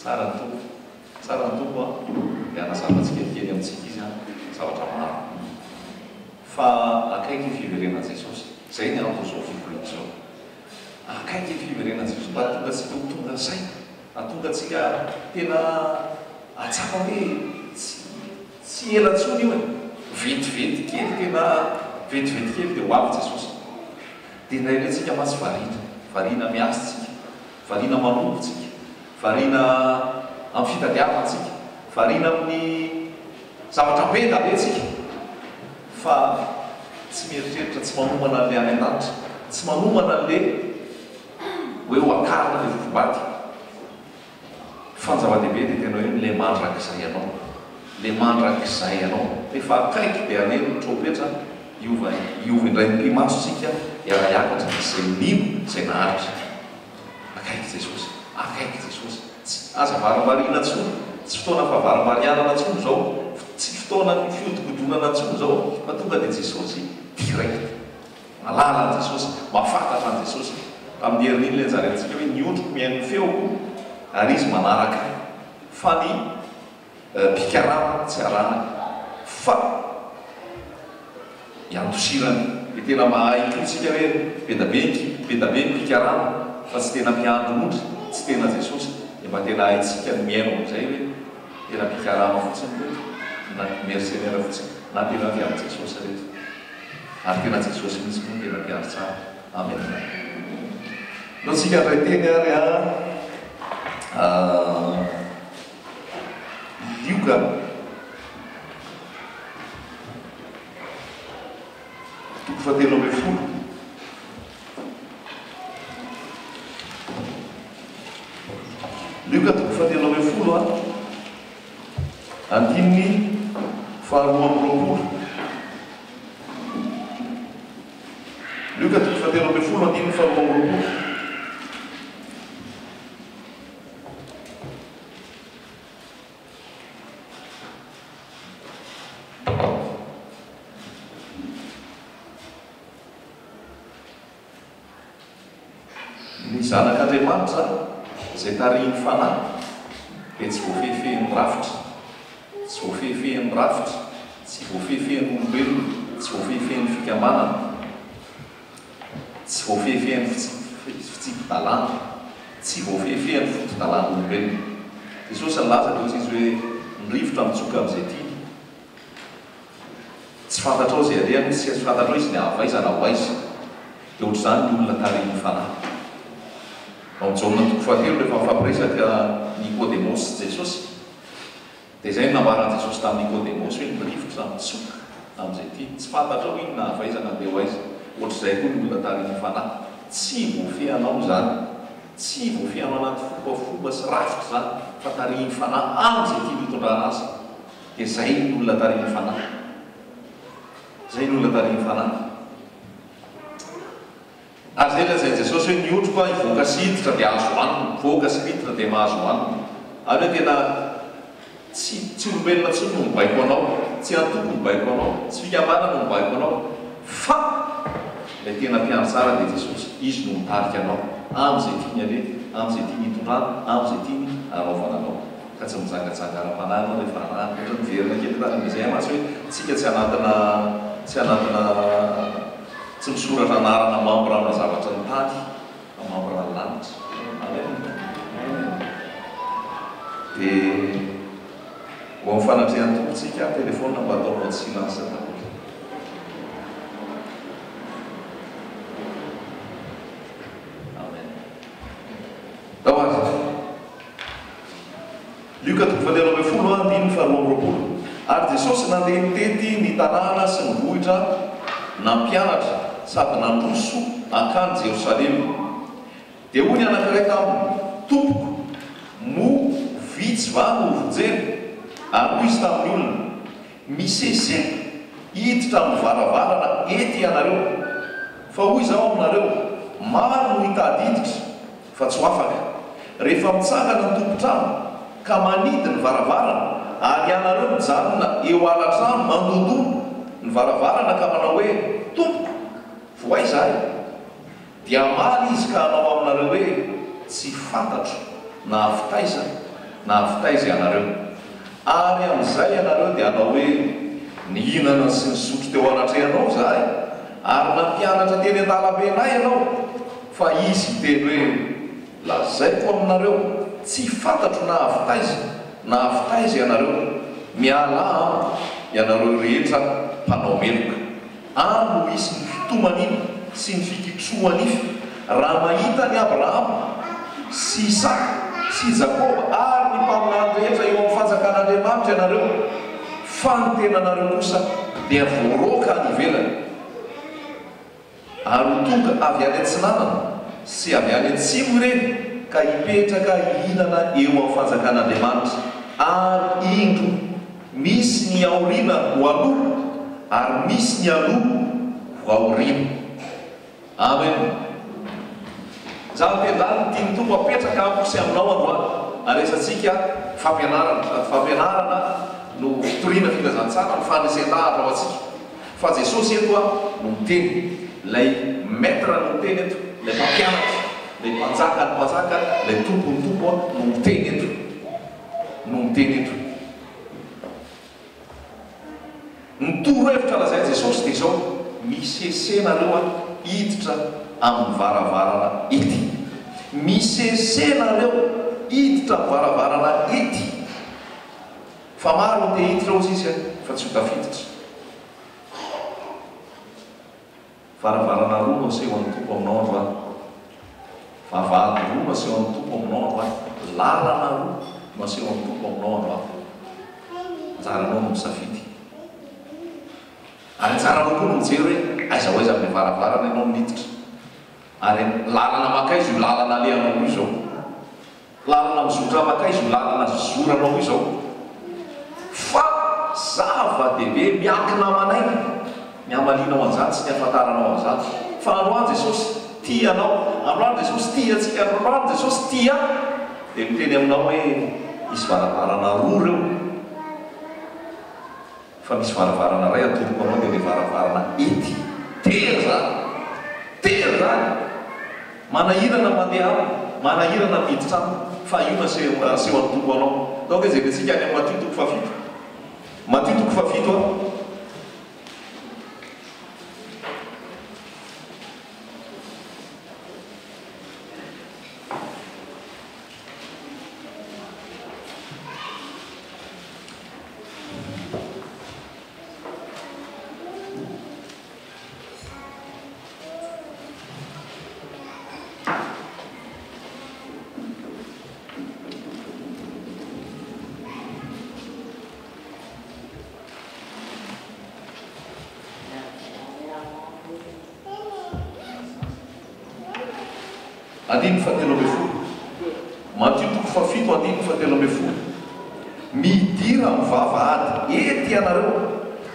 tsara ny tompo tsara ny tompo a dia anazava-tsikelikely amintsika izy a zavatra maro fa akaiky ny fiverenan'i Jesosy zay ny antony zao fivolena zao akaiky ny fiverenan'i Jesosy mba tonga tsika ho tonga saina atonga tsika tena atsapa hoe tsy ela ntsony io e vetivety kely tena vetivety kely dia ho avy Jesosy dia indraindray tsika matsy variana miasa tsika variana manombotsika variana amin'ny fitadiavantsika variana amin'ny zavatra be da be tsika fa tsy mieritreritra tsy manomana an'le any an-danitra tsy manomana an'le hoe ho akarina le fofobaty fa ny zava-dehibe dia tena hoe le mandrakizay ianao le mandrakizay ianao rehefa akaiky dia anelo ny tropetra iova indray mpimasosika iara-iakatra izay mino izay naharitra akaiky Jesosy akaiky Jesosy tsy aza varimariana ntsony tsy fotoana fa varimarianana ntsony zao tsy fotoana ny fiodikodonana ntsony zao fa tonga dia Jesosy direct malala an Jesosy mafantatra an Jesosy amin'ny herin'iny le anjarantsika hoe niondroko miain'ny feoko ary izy manaraka fa ny mpikarana tsy arahana fa iantosirany dia tena mahay kotsika hoe be da be ny mpikarana fa tsy tena miandondry tsy tena Jesosy dia mba tena haitsika ny miaino amin'izay hoe tena mpikarama fotsiny na mercenaire fotsiny na tena avy amin'ny Jesosy rehetra ary tena Jesosy mihitsy koa tena mpiaro tsara amen no tsika ndray teny ary Luka toko fahatelo ambin'ny folo Luka toko fahatelo ambin'ny folo andininy faharoa amby roapolo Luka toko fahatelo ambin'ny folo andininy faharoa amby roapolo zanak'Andriamanitra izay tarihiny fanahy dia tsy voafehifehin'ny rafitra tsy voafehifehin'ny rafitra tsy voafehifehin'ny olombelona tsy voafehifehin'ny fikambanana tsy voafehifehin'ny fitsididalana tsy voafehifehin'ny fotodalana olombelona Jesosy nilaza dia izy hoe nirivotra mitsoka amin'izay tiany tsy fantatrao izay alehany tsy fantatrao izy ny avaiza na ho aiza dia ohatr'izany ny olona tarihiny fanahy Jaona toko fahatelo rehefa mifampiresaka Nikodemosy Jesosy dia izay nambaran'i Jesosy tamin'ny Nikodemosy hoe nirivotra mitsoka amin'izay tiany tsy fantatrao iny na avaizana dia ho aiza ohatr'izay koa ny olona tarihiny fanahy tsy voafehanao zany tsy voafehanao anaty fombafomba sy rafitra zany fa tarihiny fanahy amin'izay tiany hitondrana azy dia zay ny olona tarihiny fanahy zay ny olona tarihiny fanahy ary zay lazay Jesosy hoe niondroko hivoaka sy hiditra dia azo hanina mivoaka sy hiditra dia mahazo hanina ary hoe tena tsy olombelona tsy no mibaiko anao tsy antoko mibaiko anao tsy fikambanana no mibaiko anao fa ilay tena mpiano tsara dia Jesosy izy no mitarika anao amin'izay tiany aleha amin'izay tiany hitondrana amin'izay tiany hanaovana anao ka tsy mijangajanga ara-panahy anao rehefa ohatra miverina kely izay amatsy hoe tsika tsy anatina tsy misoratra anarana mamborana zavatra ny tany mamborana ny lanitra dia ho amin'ny fanatrehan'ny tompontsika telefona mba ataonao silence daholo amen tao azy Luka toko fahatelo ambin'ny folo andininy faharoa amby roapolo ary Jesosy nandeha nitety ny tanàna sy ny vohitra nampianatra sady nandroso akany Jerosalema dia hoy ny anankiray taminy tompoko mo vitsy va no vonjeny ary hoy izy tamin'ny olona miseseka hiditra amin'ny varavarana ety ianareo fa hoy izao aminareo maro no hitady hiditra fa tsy ho afaka rehefa mitsangana ny tompo-trano ka manidy ny varavarana ary ianareo mijanona eo ala-trano mandondolo ny varavarana ka manao hoe tompoko voay zahay dia maly izy ka hanao aminareo hoe tsy fantatro na avitaiza nahavitaiza ianareo ary amin'izay ianareo dia anao hoe nihinana sy nisotro teo anatrehanao zahay ary nampianatra teny an-dalabe nay ianao fa izy teny hoe lazaiko aminareo tsy fantatro nahavitaiza ianareo miala ianareo rehetra mpanao meloka amo isy ny fitomaniny sy ny fikitroanify raha mahita ny Abrahama sy Isaka sy Jakoba ary ny mpaminany rehetra eo amin'ny fanjakan'Andriamanitra ianareo fa ny tenanareo kosa dia voaroka any ivelany ary tonga avy any antsinanana sy avy any antsimo ireny ka hipetraka hihinana eo amin'ny fanjakan'Andriamanitra ary indro misy ny aorina ho aloha ary misy ny aloha ho aorina. Amen. Zaho tendany tiany tompo apetraka amiko sy aminao androany aresantsika fampianarana no fitoriana filazantsara ny fandresentahatra ho atsika fa Jesosy eto no miteny lay maître no miteny eto lay mpampianatra lay mpanjaka ny mpanjaka lay tompo ny tompo no miteny eto ny torohevitra lazay Jesosy dia zao misesenareo hiditra amin'ny varavarana ety misesenareo hiditra varavarana ety fa maro te hiditra ozy izy fa tsy ho tafiditra varavarana roa no aseho an'ny tompo aminao androany vavahady roa no aseho an'ny tompo aminao androany lalana roa no aseho an'ny tompo aminao androany anjaranao no misafidy ary anjaranao koa no mijery hoe aiza hoaiza amin'ny varavarana ianao miditra ary lalana makaizy io lalana alehanao io zao lalana mizotra makaizy io lalana zoranao io zao fa zava-dehibe miankina amanainy miamalinao an'izany sy ny afantaranao an'izany fa androany Jesosy tia anao androany Jesosy tia atsika androany Jesosy tia dia miteny aminao hoe misy varavarana roa reo fa misy varavarana ray atoroko anao dia le varavarana ety tera zany manahirana mandeha manahirana miditra aminy fa io naseho an'ny tompo anao donc zay ntsika any amin'ny Matthieu toko fafito andiny fatelo amby folo Matthieu toko fafito andiny fatelo amby folo midira mivavahady ety ianareo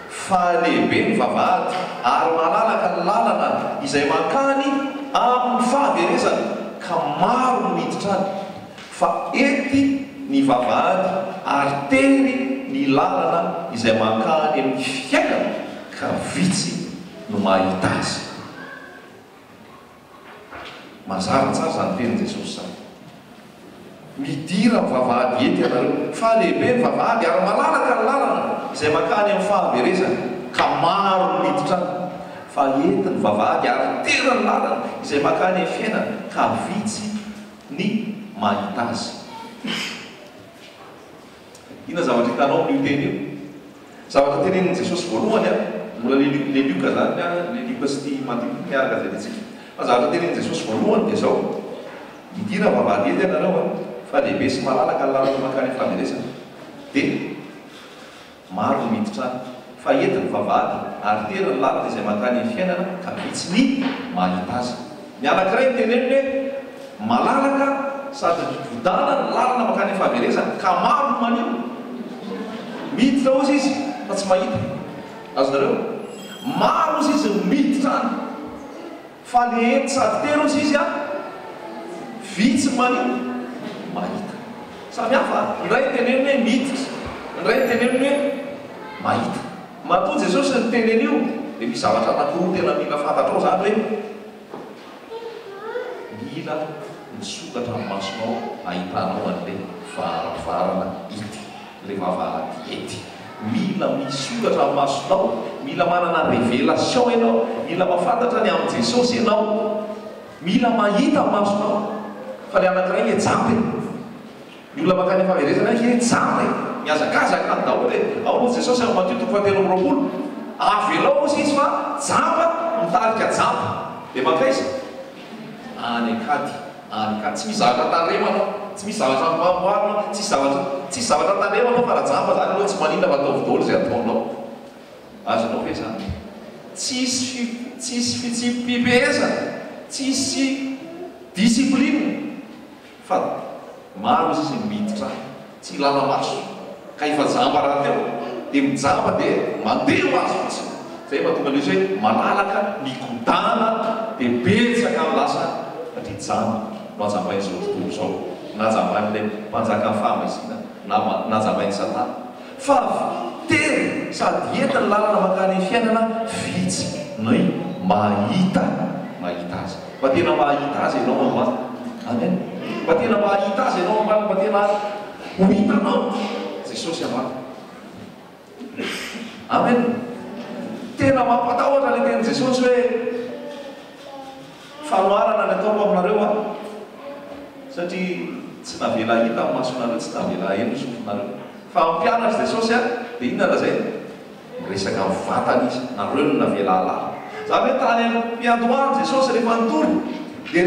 fa lehibe ny vavahady ary malalaka ny lalana izay mankany amin'ny fahaverezana ka maro ny miditra any fa ety ny vavahady ary tery ny lalana izay mankany amin'ny fiainana ka vitsy no mahita azy. Mazava tsara zany teny Jesosy zany midira mivavahady ety ianareo fa lehibe ny vavahady ary malalaka ny lalana izay mankany amin'ny fahaverezana ka maro ny miditra any fa ety ny vavahady ary tera ny lalana izay mankany amin'ny fiainana ka vitsy ny mahita azy. Ina zavatra hitanao amin'io teny io zavatra tenenin Jesosy voalohany mbola le lioka zany le lioka sy ty mandinika miaraka zay letsika zavatra tenenin Jesosy voalohany dia zao midira vavahady ety ianareo fa lehibe sy malalaka ny lalana mankany amin'ny fahaverezana dia maro ny miditra any fa ety ny vavahady ary tera ny lalana izay mankany amin'ny fiainana ka vitsy ny mahita azy. Ny anankiray teneniny hoe malalaka sady vodana ny lalana mankany amin'ny fahaverezana ka maro ny manio miditra ozy izy fa tsy mahita azonareo maro ozy izy miditra any fa le ety sady tera ozy izy vitsy manio mahita samy hafa ndray teneniny hoe miditra ndray teneniny hoe mahita matoa Jesosy ny teneny io dia misy zavatra anankiroa tena mila fantatrao zany hoe mila misokatra amin'ny masonao ahitanao an'ilay varavarana ity, ilay vavahady ety. Mila misokatra amin'ny masonao, mila manana révélation ianao, mila mahafantatra ny amin'ny Jesosy ianao, mila mahita amin'ny masonao. Fa ny anankiray ejampy, ny olona makany fahaverezana ejampy, miazakazaka ny daholo hoe ao moa Jesosy amin'ny Matthieu 7:20 avelao ozy izy fa jamba mitarika jamba. Dia maka izy any akady, tsy misy zavatra taremanao, tsy misy zavatra mamboarina, tsy zavatra taremanao fa raha jamba zany aloha tsy maninona fa atao daholo izay ataonao. Azonao ve zany? Tsisy fitsipipihezana, tsisy discipline. Fa maro izy izy miditra tsy ilana maso ka efa jamba raha teo dia mijamba dia mandeha ho azy fotsiny. Zay mahatonga an'izy hoe malalaka mikodana dia betsaka amin'ny lasa satria jamba no ajambain'izao tontolo izao, najambain'ilay mpanjaka ny fahamaizina najambain'ny Satana. Fa tery sady entina lalana makany fiainana vitsy ny mahita azy. Fa tena mahita azy ianao ambany. Amen. Mba tena mahita azy ianao ambany, mba tena ho hitanao Jesosy ambany. Amen. Tena mampatahotra ilay tenin' Jesosy hoe fanoharana ny ataoko aminareo satria tsy navela hita amin'ny masonareo, tsy navela eno ny sofonareo. Fa mampianatra Jesosy dia inona na zay miresaka amin'ny vatana izy, nareo no navela alala. Zany hoe tany mpiandohany Jesosy rehefa nitory dia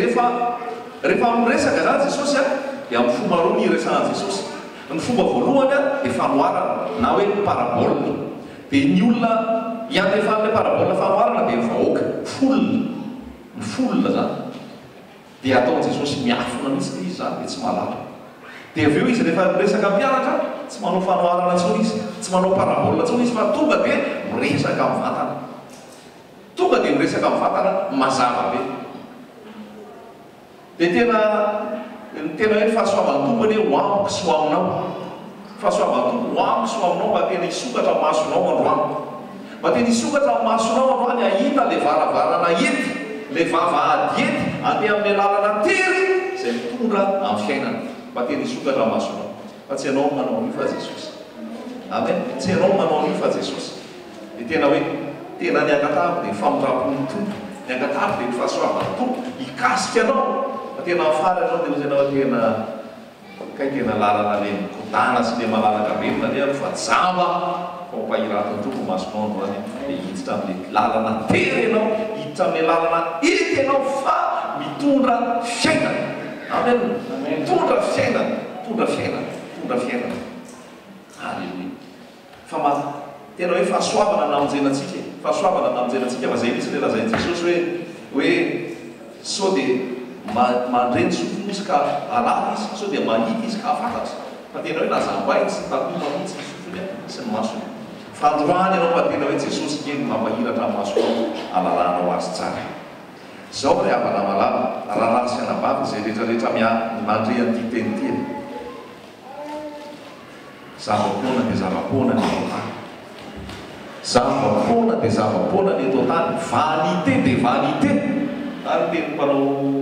rehefa miresaka zany Jesosy dia amin'ny fomba roa ny iresahany Jesosy. Ny fomba voalohany dia fanoharana na hoe paraboly. Dia ny olona iandefan'ilay paraboly fanoharana dia vahoaka ny folona zany. Dia ataon Jesosy miafina mihitsy izy zany dia tsy malala. Dia avy eo izy rehefa miresaka mpianatra tsy manao fanoharana intsony izy, tsy manao paraboly intsony izy, fa tonga dia miresaka amin'ny vatana. Tonga dia miresaka amin'ny vatana mazava be. Dia tena hoe fahasoavan-tombony hoe ho amiko sy ho aminao. Fahasoavan-tombo ho amiko sy ho aminao mba tena hisokatra amin'ny masonao androany. Mba tena hisokatra amin'ny masonao androany ahita ilay varavarana ety, ilay vavahady ety andeha amin'ny lalana tery izay mitondra amin'ny fiainana. Mba tena hisokatra amin'ny masonao. Fa tsy ianao manao an'io fa Jesosy. Amen. Tsy ianao manao an'io fa Jesosy. Dia tena hoe tena ny ankatahako dia famotrapon'ny tompo, ny ankatahako dia ny fahasoavan'ny tompo hikasika anao. Tena afara ianao dia tena tena kay tena lalana ilay mikodana sy ilay malalaka be mandeha fa jamba fa mampahiran'ny tompo masonao androany dia hiditra amin'ilay lalana tery ianao, hiditra amin'ilay lalana ety ianao fa mitondra fiainana. Amen. Mitondra fiainana, mitondra fiainana, mitondra fiainana. Halleluia. Fa tena hoe fahasoavana namonjenantsika, fahasoavana namonjenantsika fa zay mihitsy ilay lazain'i Jesosy hoe sao dia mandreny sofiny izy ka alala izy, sao dia mahita izy ka afantatra. Fa tena hoe lazambainy sy takoma mihitsy ny sofiny sy ny masony. Fa androany ianao fa tena hoe Jesosy kely mampahiratra amin'ny masonao alalanao azy tsara. Izao ry havana malala, raharaha sy anabavy izay rehetrarehetra mandre an'ity teny ity. Zava-poana dia zava-poana ny eto tany. Zava-poana dia zava-poana ny eto tany. Vanité dia vanité. Ary teny mpanao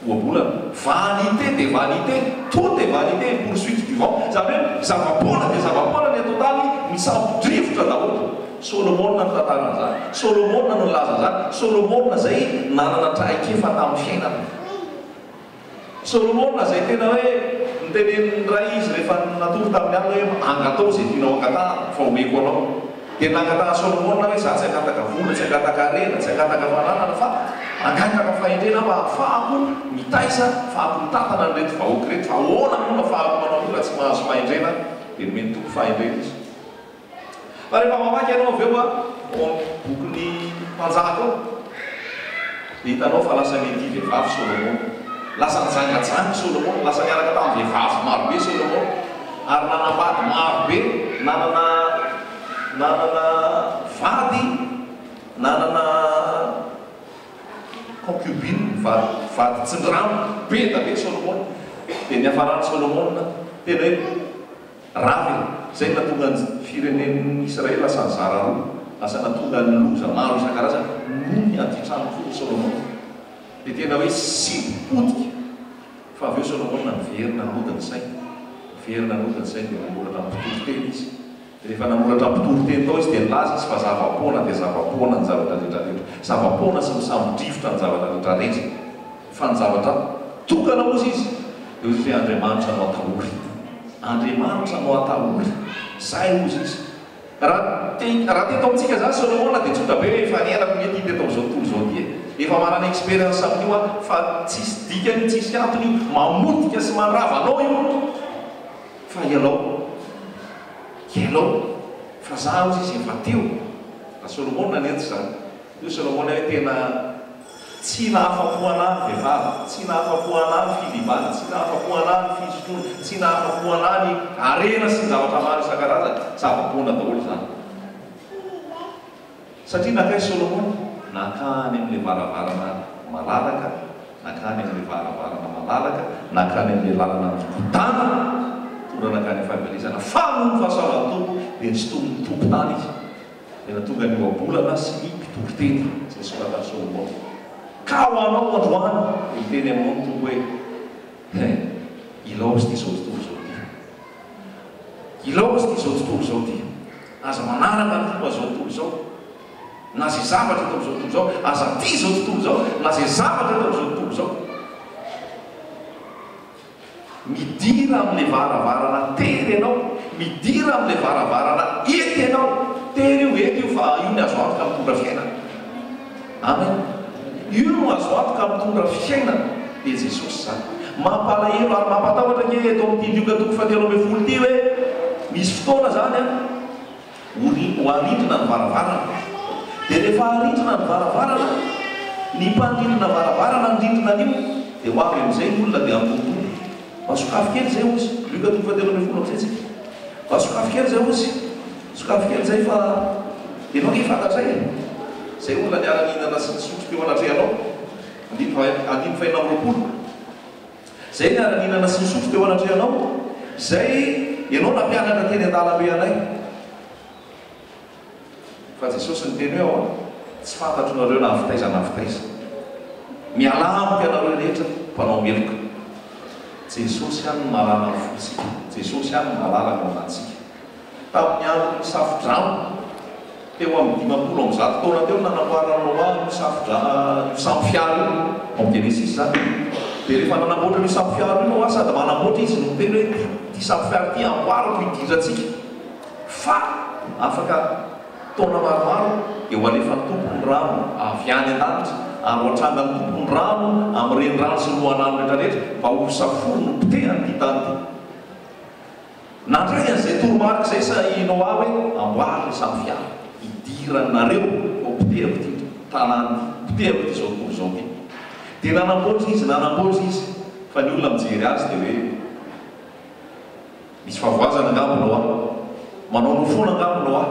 ohabolana. Vanité dia vanité. Tout est vanité et poursuite du vent. Izany hoe zava-poana dia zava-poana ny eto tany misampidrivotra daholo. Solomona no tantarana zany. Solomona no nilaza zany. Solomona zay nanana traikefa tamin'ny fiainana. Solomona zay tena hoe nitenen'ny ray izy rehefa natory tamin'ny alina hoe angatao izay tianao angatana fa omeko anao. Dia nangatana Solomona hoe za tsy angataka vola, tsy angataka harena, tsy angataka fananana fa angataka fahendrena mba ahafahako mitaisa, ahafahako mitantana an'ireto vahoaka reto. Fa ahoana moa ahafahako manao io raha tsy mahazo fahendrena dia nomeny tompo fahendrena izy. Fa rehefa mamaky ianao avy eo bokin'ny mpanjaka ao dia hitanao fa lasa mety vehivavy Solomona. Lasa nijangajanga Solomona, lasa niaraka tamin'ny vehivavy marobe Solomona, ary nanambady marobe, nanana vady, nanana concubine, vady tsindrano be da be Solomona. Dia niafarany Solomona tena hoe ravy zay natonga ny firenen'ny Israely lasa nizara roa, lasa natonga ny loza maro isan-karazany noho ny antitrano folo Solomona. Dia tena hoe sy potika fa avy eo Solomona miverina nodiny zay miverina nodiny zay dia namoratra mpitory-teny izy rehefa namoratra mpitory-teny tao izy dia nilaza izy fa zava-poana dia zava-poana ny zavatra rehetrarehetra zava-poana sy misambodrivotra ny zavatra rehetrarehetra fa ny zavatra tokana ozy izy dia ozy hoe Andriamanitra no atahory Andriamanitra no atahory zay ozy izy raha teto amintsika zany Solomona dia tsotra be hoe efa nielako mety teto amin'izao tontolo izao dia efa manana expérience amin'io fa tsisy dikany tsisy antony mamotika sy mandravanao io fa ialao fa za ozy izy efa teo raha Solomona nety zany io Solomona hoe tena tsy nahafapo anahy vehivavy tsy nahafapo anahy filibana tsy nahafapo anahy fisotroana tsy nahafapo anahy arena sy zavatra maro isan-karazany zava-poana daholo zany satria nakay Solomona nakany amin'ilay varavarana malalaka nakany amin'ilay varavarana malalaka nakany amin'ilay lalana mikotana tonga nakany fahavelezana fa no fahasoavan-tompo dia tsy toy ny tompo tany izy tena tonga ny oabolana sy ny mpitory-teny zay soratany Solomona ka ho anao androany miteny aminao ny tompo hoe ilao izy ty zao tontolo zao ty ilao izy ty zao tontolo zao ty aza manaraka ny fomba zao tontolo zao na zay zavatra atao amin'izao tontolo zao aza ty zao tontolo zao na zay zavatra atao amin'izao tontolo zao midira amin'ilay varavarana tery ianao midira amin'ilay varavarana ety ianao tery io ety io fa io ny azo antoka mitondra fiainana amen io no azo antoka mitondra fiainana dia Jesosy zany mampalahelo ary mampatahotra ke eto amin'ity toko fahatelo ambin'ny folo ty hoe misy fotoana zany ho arindrina ny varavarana dia rehefa arindrina ny varavarana ny mpandrindrina varavarana ny rindrina an'io dia ho avy amin'izay ny olona dia ampontolo masokafo kely zay ozy toko fahatelo ambin'ny folo amin'izay tsika masokafo kely zay ozy sokafo kely zay fa ianao ke fantatray zay olona niara-nihinana sy nisotro teo anatrehanao andimy fahinana amby roapolo zay niara-nihinana sy nisotro teo anatrehanao zay ianao nampianatra teny an-dalambe anay fa Jesosy ny teny hoe tsy fantatro nareo na fitaiza na fitaiza mialamboka ianareo rehetra mpanao meloka Jesosy hany ny malala ny fotsika Jesosy hany ny malala ny anatsika tamin'ny andro ny safodrano teo amin'ny 50 taona teo nanamboaranao io sambo fiara io amin'ny Genesis zany dia rehefa nanamboatra io sambo fiara io no sady manamboatra izy no teny hoe ty sambo fiara ty amboarako hidirantsika fa afaka taona maromaro eo alefan'ny tompony rano avy any an-danitra ary ohatranga ny tompony rano amin'ireny rano sy lohanano rehetrarehetra mba ho saforo no mpitehany ty tany ty nandray an'izay toromarika zay sa Noa hoe amboary sambo fiara idiranareo ao mpitehako ty tanany mpitehako ty zao tontolo zao ty dia nanamboatra izy fa ny olona mijery azy dia hoe misy favoazana angambo Noa manao nofona angambo Noa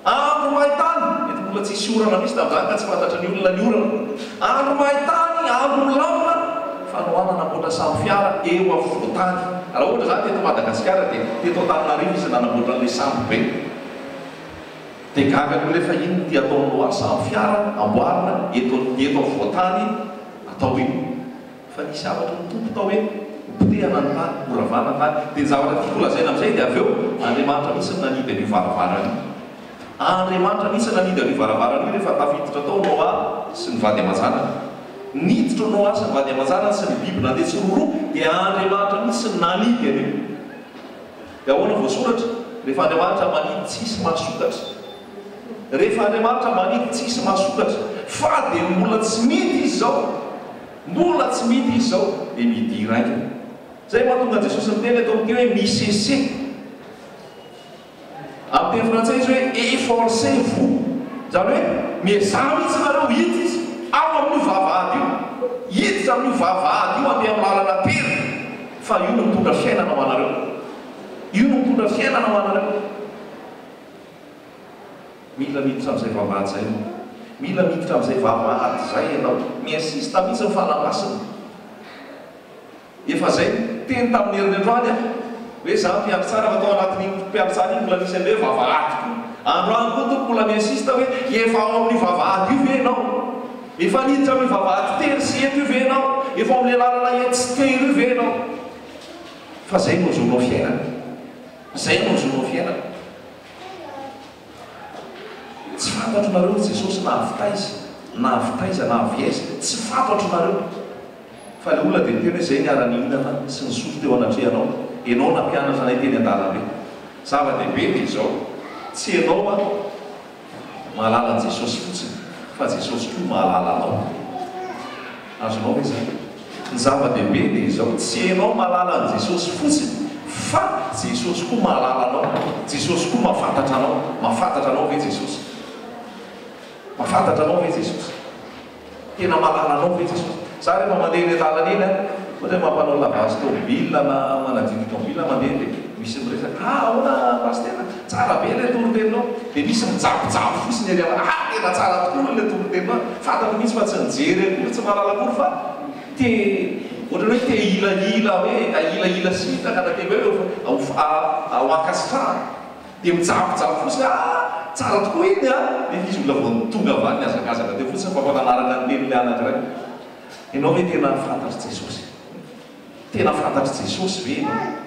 andro mahitany mety mbola tsisy orana misy tamin'izany ka tsy fantatra ny olona ny orana andro mahitany andro milamina fa Noa nanamboatra sambo fiara eo afovoantany raha ohatra zany teto Madagasikara dia teto Antananarivo izy nanamboatra an'ilay sambo be dia gaga ny olona efa iny ty atao Noa sambo fiara amboarina eto afovoantany atao io fa nisy zavatra ny tompo tao hoe mpitehana ny tany moravana ny tany dia zavatra tiako lazaina amin'izay dia avy eo Andriamanitra misy ny nanidy an'io varavarana Andriamanitra misy nanidy an'io varavarana io rehefa tafiditra tao Noa sy ny vady aman-janany niditra Noa sy ny vady aman-janany sy ny biby nandeha tsiroro dia Andriamanitra misy ny nanidy an'io dia ahoana voasoratra rehefa Andriamanitra manidy tsisy mahasokatra rehefa Andriamanitra manidy tsisy mahasokatra fa dia mbola tsy mity izy zao dia midira aika zay mahatonga Jesosy ny teny eto amin'ity hoe misese amin'ny teny frantsay izy hoe efforcez-vous zany hoe miezah mihitsy nareo hita izy ao amin'io vavahady io hita izy amin'io vavahady io andeha amin'ny lalana tery fa io no mitondra fiainana ho anareo mila miditra amin'izay vavahady zay mila miditra amin'izay vavahady zay ianao miinsista mihitsy ny fanambasina efa zay teny tamin'ny herinandroany hoe za mpiandry tsara fa atao anatin'ny mpiandry tsara iny mbola misy an'le hoe vavahady androany koa toko mbola miinsista hoe efa ao amin'ny vavahady io ve ianao efa niditra amin'ny vavahady tery sy eto io ve ianao efa amin'le lalana etsitery io ve ianao fa zay no zonao fiainana, zay no zonao fiainana. Tsy fantatro nareo Jesosy nahavitaiza nahaviaiza, tsy fantatro nareo fa le olona dia teny hoe zay niara-ny hinana sy ny sotro teo anatrehanao, ianao nampianatra nay teny an-dalambe. Zava-dehibe dia izao, tsy ianao a mahalala an Jesosy fotsiny fa Jesosy koa mahalala anao. Azonao ve zany? Ny zava-dehibe dia izao, tsy ianao mahalala an Jesosy fotsiny fa Jesosy koa mahalala anao, Jesosy koa mahafantatra anao. Mahafantatra anao ve Jesosy? Mahafantatra anao ve Jesosy? Tena mahalala anao ve Jesosy? Za rehefa mandeha ny lalana iny a, ohatra hoe mampanao lavazy tômôbila na manadiny tômôbila mandeha dia misy miresaka ahoana pastera tsara be ilay toroteninao, dia misy mijabojabo fotsiny ery tena tsara tokoa ilay toroteninao, fantako mihitsy fa tsy nijery akory, tsy mahalala akory fa ohatrany hoe te ilaila hoe ailaila sitaka na te hoe ao ankasitrahana dia mijabojabo fotsiny tsara tokoa iny a, dia izy olona vao tonga avany niazakazaka teo fotsiny fa fampanarana ny tenin'ilay anankiray. Ianao hoe tena fantatry Jesosy? Tena fantatry Jesosy ve ianao?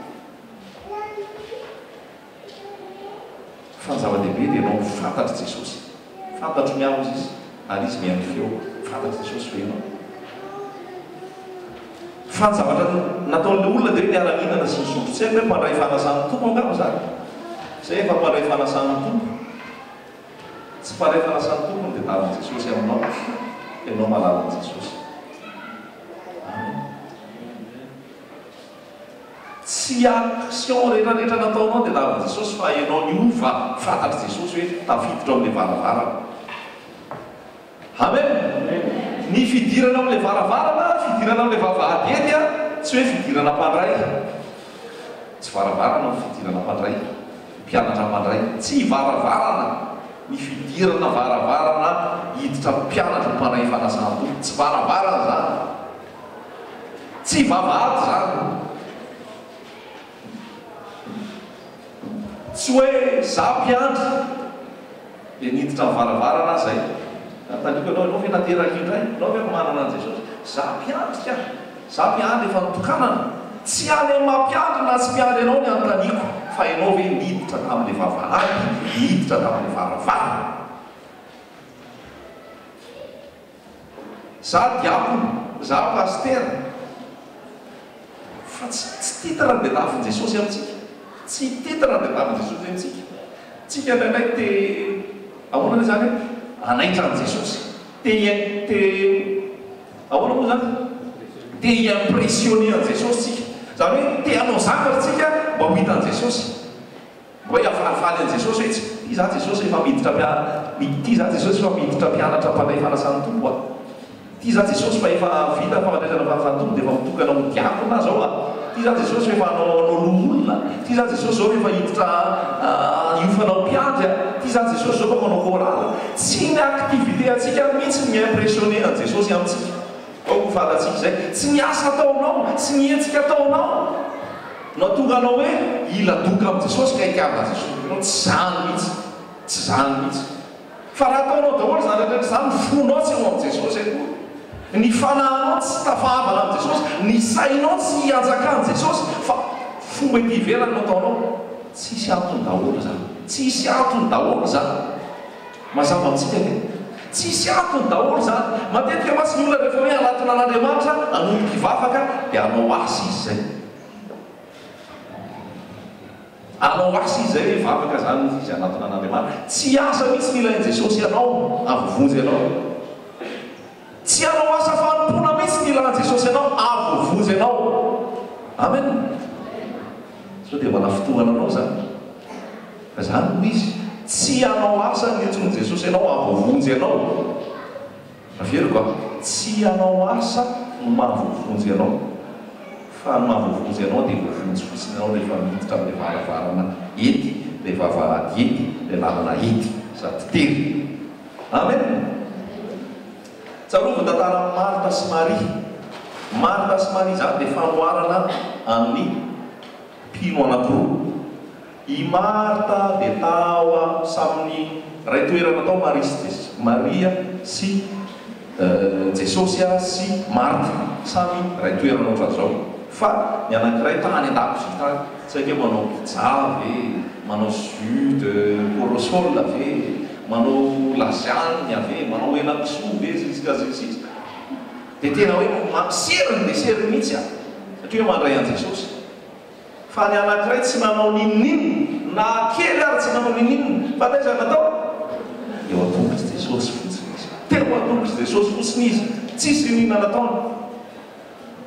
Fa ny zava-dehibe dia ianao fantatry Jesosy, fantatro miaozy izy ary izy mihaino feo, fantatry Jesosy ve ianao? Fa ny zavatra nataon'ilay olona dia niara-mihinana sy ny sotro, tsy haiko hoe mpandray fanasan'ny tompo angamba zany, zay efa mpandray fanasan'ny tompo, tsy mpandray fanasan'ny tompo dia taran'i Jesosy aminao, ianao mahalala an Jesosy. Tsy action rehetrarehetra nataonao dia taran'i Jesosy fa ianao niova fantatry Jesosy hoe tafiditra amin'ilay varavarana. Amen. Ny fidirana amin'ilay varavarana, fidirana amin'ilay vavahady eny a, tsy hoe fidirana mpandray, tsy varavarana ny fidirana mpandray, mpianatra mpandray, tsy varavarana. Ny fidirana varavarana hiditra mpianatra mpandray fanasan-tompo, tsy varavarana zany, tsy vavahady zany. Tsy hoe za mpiandry dia niditra ny varavarana zay. Taniko ianao ve nateraka indray? Ianao ve manana an Jesosy? Za mpiandry ka, za mpiandry efa nitokanana. Tsy any amin'ny mampiandry na tsy mpiandry ianao ny anontaniko, fa ianao ve niditra tamin'ilay vavahady, niditra tamin'ilay varavarana. Za diakono, za pastera, fa tsy titre dia tafin'i Jesosy amintsika. Tsy titre dia tafin'i Jesosy amintsika. Tsika indraindray te ahoana le zany anaitra an Jesosy, ahoana moa zany? Te impressionner an Jesosy tsika. Zany hoe te hanao zavatra tsika mba ho hitan Jesosy, mba hiafalifaly an Jesosy hoe ty za Jesosy efa miditra mpianatra mpandray fanasan'ny tompo a. Ty za Jesosy fa efa vita famandraisana fanasan'ny tompo dia efa mitokana ho diakona zao a. Ty za Jesosy efa hanao loholona. Ty za Jesosy zao efa hiditra hiofanao mpiandry a. Ty za Jesosy zao fa manao morala. Tsy ny activité atsika mihitsy ny impressionner an Jesosy amintsika. Ao ho fantatsika izay, tsy ny asa ataonao, tsy ny hetsika ataonao no tonga anao hoe ila doka amin'i Jesosy ka hitiavana Jesosy. Tsy zany mihitsy, tsy zany mihitsy. Fa raha ataonao daholo zany rehetra zany fonao tsy eo amin'i Jesosy akory. Ny fanahinao tsy tafahavana amin'i Jesosy, ny sainao tsy hianjakan'i Jesosy, fa fomba ity ivelany no ataonao. Tsisy antony daholo zany, tsisy antony daholo zany. Mazava amintsika ve? Tsisy antony daholo zany. Matetika masy ny olona rehefa hoe anatona an'Andriamanitra hanomboka hivavaka dia hanao asa izy zay. Hanao asa izy zay hoe hivavaka zany izy anatona an'Andriamanitra. Tsy asa mihitsy ny ilain'i Jesosy ianao, avovonjy ianao. Tsy hanao asa fanompona mihitsy ny ilain'i Jesosy ianao, avovonjy ianao. Amen. So dia mana fotoana anao zany. Fa zany no izy. Tsy hanao asa ny entsonin'i Jesosy ianao, avovonjy ianao. Averiko a, tsy hanao asa no mahavovonjy ianao, fa ny mahavovonjy ianao dia vovonjy fotsiny ianao rehefa miditra amin'ilay varavarana ety, ilay vavahady ety, ilay lalana ety, sady tery. Amen. Tsarovy tantara Marta sy Maria. Marta sy Maria zany dia famoarana amin'ny mpino anankiroa. I Marta dia tao saminy ray toerana tao Maria sy jesosy sy marta samy ray toerana ohatran'izao fa ny anankiray tany an-dakozia tsy haiko manao pizza ve manao jus de corosol ve manao lasagne ve manao henakisoa ve zizikazizisy dia tena hoe mampiseriny desert mihitsy satria mandray an' jesosy fa ny anankiray tsy manao ninninina na kely ary tsy manao ninninina fa taiza natao eo atongotsy jesosy fotsiny izy teo atongotsy jesosy fotsiny izy tsisy ninina nataony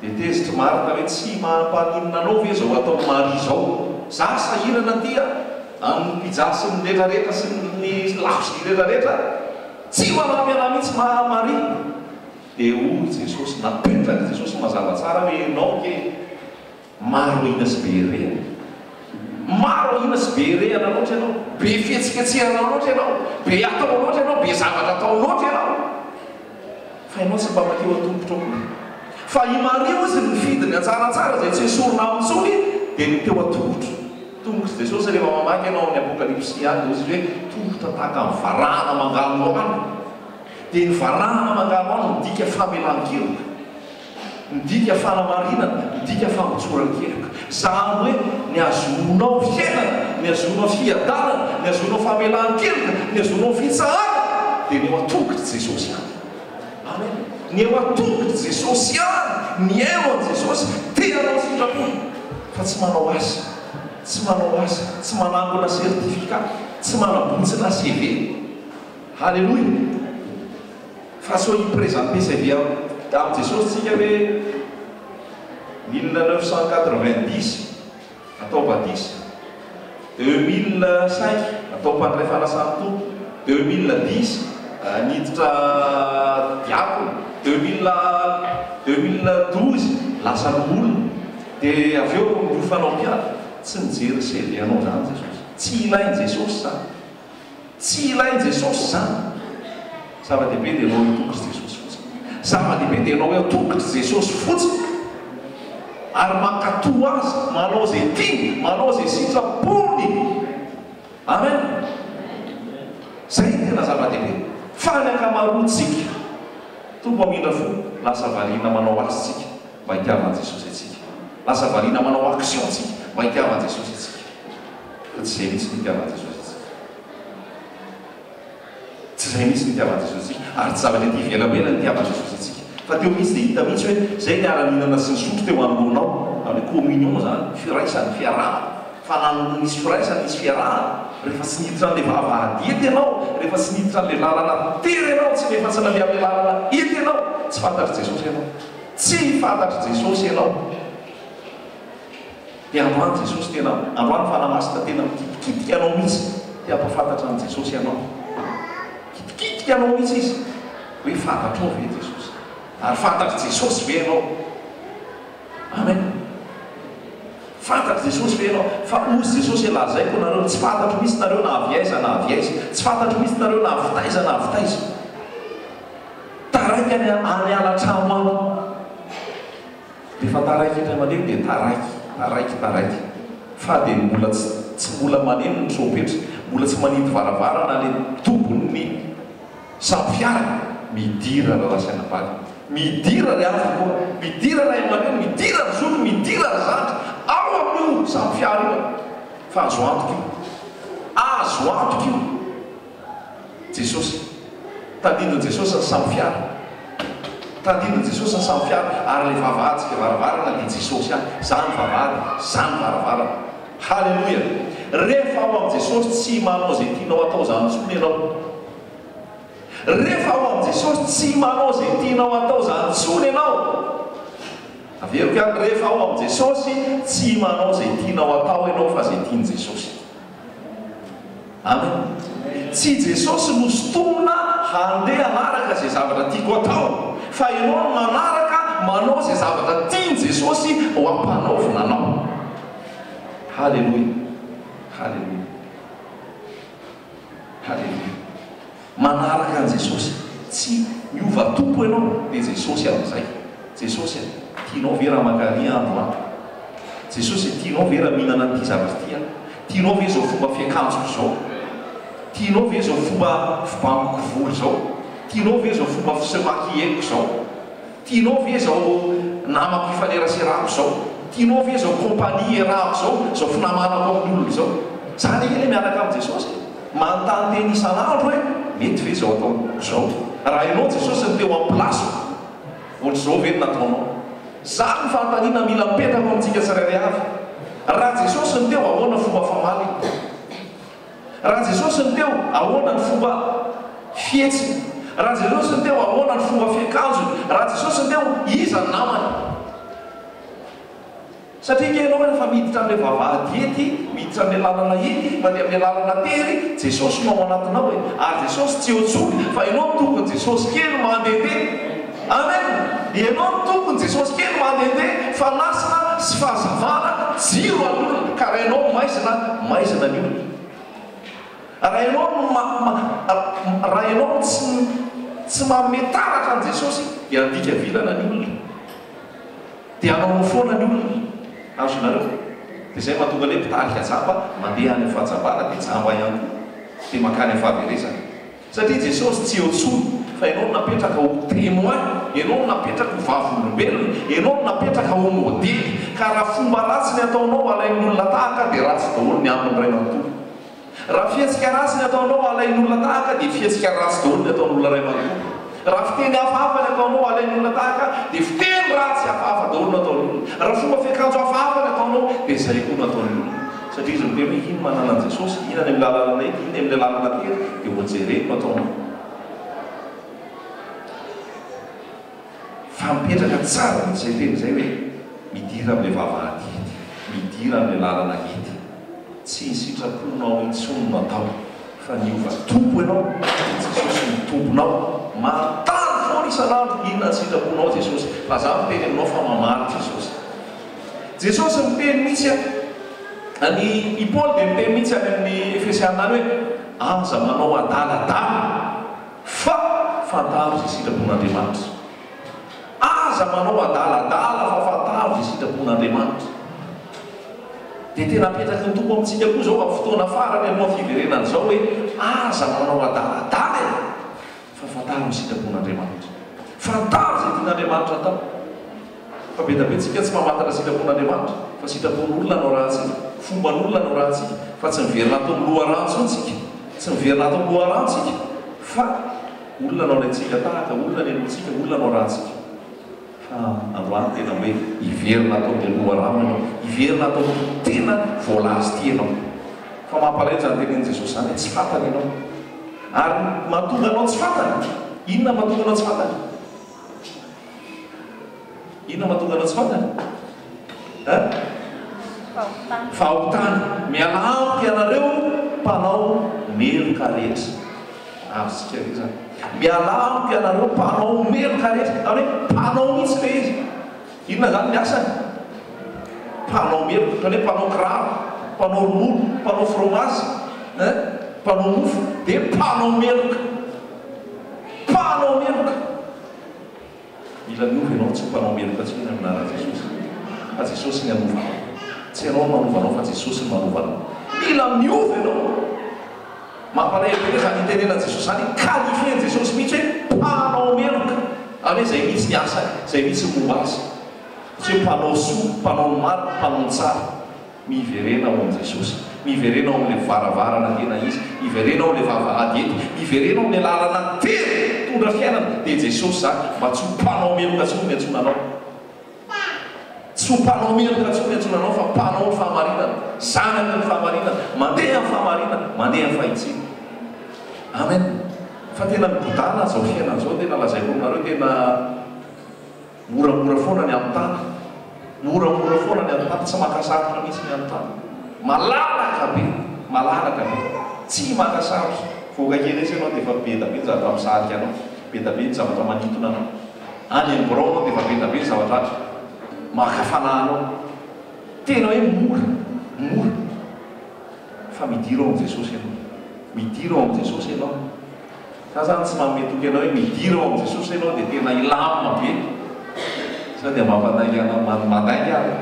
dia tezitry marita hoe tsy mampaninina anao ve zao atao mari zao za sahirana tia amin'ny pizza sy ny rehetrarehetra sy ny lafosy rehetrarehetra tsy manamy ana mihitsy mari dia hoy jesosy napetraka jesosy mazava tsara hoe ianao ke maro ina sy be rehana maro ina sy be rehana loatra ianao be fihetsiketsehana loatra ianao be atao loatra ianao be zavatra atao loatra ianao fa ianao tsy mba makeo atombotra koa fa imario izy nifidiny antsaratsara zay tsy esorona amintsony dia ny teo atongotra tongotra jesosy rehefa mamaky ianao amin'ny apokalipsy any izy hoe tongotra tahaka ny varahana mangalo ano dia ny varahana mangalo ano midika famelan-keloka midika fanamarinana midika fampitsoran-keloka zany hoe ny azonao fiainana ny azonao fiadanana ny azonao famelan-keloka ny azonao fitsahana dia ny eo atongotra jesosy any amen ny eo atongotra jesosy any ny eo an' jesosy teanao sitrapony fa tsy manao asa tsy manao asa tsy manangona certificat tsy manabotsina CV halleloia fa so hiprésente CV am' jesosy tsika hoe 1990 atao baptiste 2005 atao mpandray fanasany tompo 2010 niditra diakona 2012 lasa olona dia avy eo miofanao mpiara tsy mijery CV anao zany jesosy tsy ilainy jesosy zany tsy ilainy jesosy zany zava-dehibe dia anao atongotry jesosy fotsiny zava-dehibe dia anao hoe atongotry jesosy fotsiny ary mankatoa azy manao zay tiany manao zay sitrapony amen zay tena zava-dehibe fa ny ankamaroantsika tombo amindra fo lasa variana manao azy tsika mba hitiavan' jesosy atsika lasa variana manao action tsika mba hitiavan' jesosy atsika fa tsy zay mihitsy nitiavan' jesosy atsika tsy zay mihitsy nitiavan' jesosy atsika ary tsy zavatra ty velamena nitiavan' jesosy atsika fa teo mihitsy dia hita mihitsy hoe zay ny ara-minana sy ny sotro teo anolohonao amin'ny communion zany firaisany fiarahana fa misy firaisany misy fiarahana rehefa tsy niditra an'le vavahadiety ianao rehefa tsy niditra an'le lalana tery ianao tsy mihefatsana le amin'ny lalana ety ianao tsy fantatry jesosy ianao tsy fantatry jesosy ianao dia androany jesosy tena androany fanamasina tena mikitikitika anao mihitsy dia ampafantatra an' jesosy ianao kitikitika anao mihitsy izy hoe fantatrao ve jesosy ary fantatry jesosy ve ianao amen fantatry jesosy ve ianao fa ozy jesosy elazaiko nareo tsy fantatry misy nareo na aviaiza na aviaiza tsy fantatry misy nareo na avitaiza na avitaiza taraiky any alatramo any rehefa taraiky indray mandeha dia taraiky fa dia mbola tsy mbola maneno ny tropetra mbola tsy manidy varavarana le tombony samy fiara midira raha rasainapany midira ry afa koa midira ray maneno midira ry zolo midira ry zandry ao amin'io samy fiara io fa azo antoka io azo antoka io jesosy tandindony jesosy ny samy fiara tandindony jesosy ny samy fiara ary le vavahatsika varavarana dia jesosy any zany vavahady zany varavarana halleloia rehefa ao am' jesosy tsy manao zay tianao atao zany ntsony ianao rehefa ao am' jesosy tsy manao zay tianao atao zany ntsony ianao averiko any rehefa ao am' jesosy tsy manao zay tianao atao ianao fa zay tiany jesosy amen tsy jesosy no sotomona handeha anaraka zay zavatra tiako atao fa ianao manaraka manao zay zavatra tiany jesosy ho ampanaovina anao halleloia halleloia halleloia manaraka an' jesosy tsy miova tompo ianao dia jesosy amin'izay jesosy tianao ve raha makaria andro andro jesosy tianao ve raha mihinana n'ity zavatra tia tianao ve zao fomba fiakanjoko zao tianao ve zao fomba fibankoko volo zao tianao ve zao fomba fisemakieko zao, tianao ve zao namako ifaneraserako zao, tianao ve zao kompania erahako zao finamanako amin'olona zao. Zany ele miaraka amin'ny Jesosy manontany teny isan'andro hoe mety ve zao atao zao. Raha ianao Jesosy ny teo amin'ny plasy ohatr'izao ve ny nataonao. Zany ny fanontaniana mila mipetaka amintsika tsirairay avy. Raha Jesosy ny teo ahoana fomba famaly, raha Jesosy ny teo ahoana ny fomba fietsy, raha Jesosy ny teo ahoana ny fomba fiakanjo, raha Jesosy ny teo iza ny namany. Satria ianao rehefa miditra amin'ilay vavahady ety, miditra amin'ny lalana ety, mandeha amin'ny lalana tery, Jesosy no ao anatinao e. Ary Jesosy tsy otsony fa ianao ny tompony Jesosy kely mandehandeha. Amen. Ianao ny tompony Jesosy kely mandehandeha, fanasina sy fahazavana jiro an'olona, ka raha ianao maizina ny olona. Raha ianao tsy manome taratra an' Jesosy dia andika vilana ny olona, dia anao foana ny olona. Azonareo dia izay mahatonga ilay mpitarika jamba mandeha any amin'ny fahajambana dia jamba ihany koa dia mankany amin'ny fahaverezana. Satria Jesosy tsy otsony fa ianao napetraka ho témoin, ianao napetraka ho vavolombelona, ianao napetraka ho modely. Ka raha fomba ratsy ny ataonao alain'olona tahaka dia ratsy daholo ny aminy ray manontolo. Raha fihetsika ratsy ny ataonao alain'olona tahaka dia fihetsika ratsy daholo ny ataon'olona ray manontolo. Raha fiteny hafahafa ny ataonao alain'olona tahaka dia fiteny ratsy hafahafa daholo ny ataon'olona. Raha fomba fiakanjo hafahafa ny ataonao dia izay koa ny ataon'olona. Satria izy miteny hoe ino manana an' Jesosy, ino any amin'ny lalana ety, ino amin'ny lalana tery dia ho jereny no ataonao. Fa mipetraka tsara izay teny izay hoe midira amin'ilay vavahady ety, midira amin'ilay lalana ety, tsy sitraponao intsony natao fa niova tompo ianao, Jesosy ny tomponao. Manontany foana isan'andro inona ny sitraponao Jesosy, fa za miteny aminao fa mamaly Jesosy. Jesosy miteny mihitsy i Paul dia miteny mihitsy any amin'ny Efesiana hoe aza manao adaladala fa fantaro izay sitrapon'Andriamanitra. Aza manao adaladala fa fantaro izay sitrapon'Andriamanitra. Dia tena apetraky ny tompo amintsika koa zao amin'ny fotoana farany aminao fiverenana izao hoe aza manao adaladala fa fantaro ny sitrapon'Andriamanitra. Fantaro izay tian'Andriamanitra atao. Fa be dia be tsika tsy mamantatra sitrapon'Andriamanitra fa sitrapon'olona no rahantsika, fomban'olona no rahantsika, fa tsy miverina atao miloharano tsika, tsy miverina atao miloharano tsika, fa olona no alaintsika tahaka, olona ny alohantsika, olona no rahantsika. Fa androany tena hoe hiverina atao miloharano ianao, hiverina atao tena voalazy ty ianao. Fa mampalahelo zany tenenin' Jesosy zany tsy fantany ianao. Ary mahatonga anao tsy fantany. Inona mahatonga anao tsy fantany? Inona mahatonga anao tsy fantany? Fahotany. Miala amiko ianareo mpanao meloka rehetra. Azontsika re zany. Miala amiko ianareo mpanao meloka rehetra. Ary hoe mpanao mihitsy le izy. Inona zany ny asany? Mpanao meloka. Ohatrany hoe mpanao kiraro, mpanao ronono, mpanao frômazy, mpanao mofo, dia mpanao meloka. Mpanao meloka. Mila miova ianao tsy mpanao meloka tsiny amin'ny anaran'i Jesosy. Fa Jesosy ny anovanao. Tsy ianao manovanao fa Jesosy ny manovanao. Mila miova ianao. Mampalahelo be zany itenenan'i Jesosy zany qualifien'i Jesosy mihitsy hoe mpanao meloka. Ary hoe izay mihitsy ny asany, izay mihitsy ny momba azy. Tsy hoe mpanao soa, mpanao maro, mpanao tsara. Miverena ao amin'i Jesosy. Miverena ao amin'ilay varavarana tena izy, miverena ao amin'ilay vavahady ety, miverena ao amin'ilay lalana tery tondra fiainana. Dia Jesosy zany mba tsy ho mpanao meloka tsony ny antsonanao. Tsy ho mpanao meloka tsony ny antsonanao fa mpanao ny fahamarinana, zanaky ny fahamarinana, mandeha amin'ny fahamarinana, mandeha amin'ny fahitsina. Amen. Fa tena mibodana zao fiainana zao, tena lazaiko aminareo tena moramora foana ny amin'ny tany. Moramora foana ny amin'ny tany, tsy makasarotra mihitsy ny amin'ny tany. Malalaka be, malalaka be, tsy makasarotra. Voaka kely izy ianao dia efa be da be ny zavatra misarika anao, be da be ny zavatra manintona anao. Any amin'ny borao anao dia efa be da be ny zavatra makafananao. Tena hoe mora, mora. Fa midira ao amin'i Jesosy ianao. Midira ao amin'i Jesosy ianao. Ka zany tsy mametoky ianao hoe midira ao amin'i Jesosy ianao dia tena ilamina be. Sao dia mampadainga anao, mandainga ary.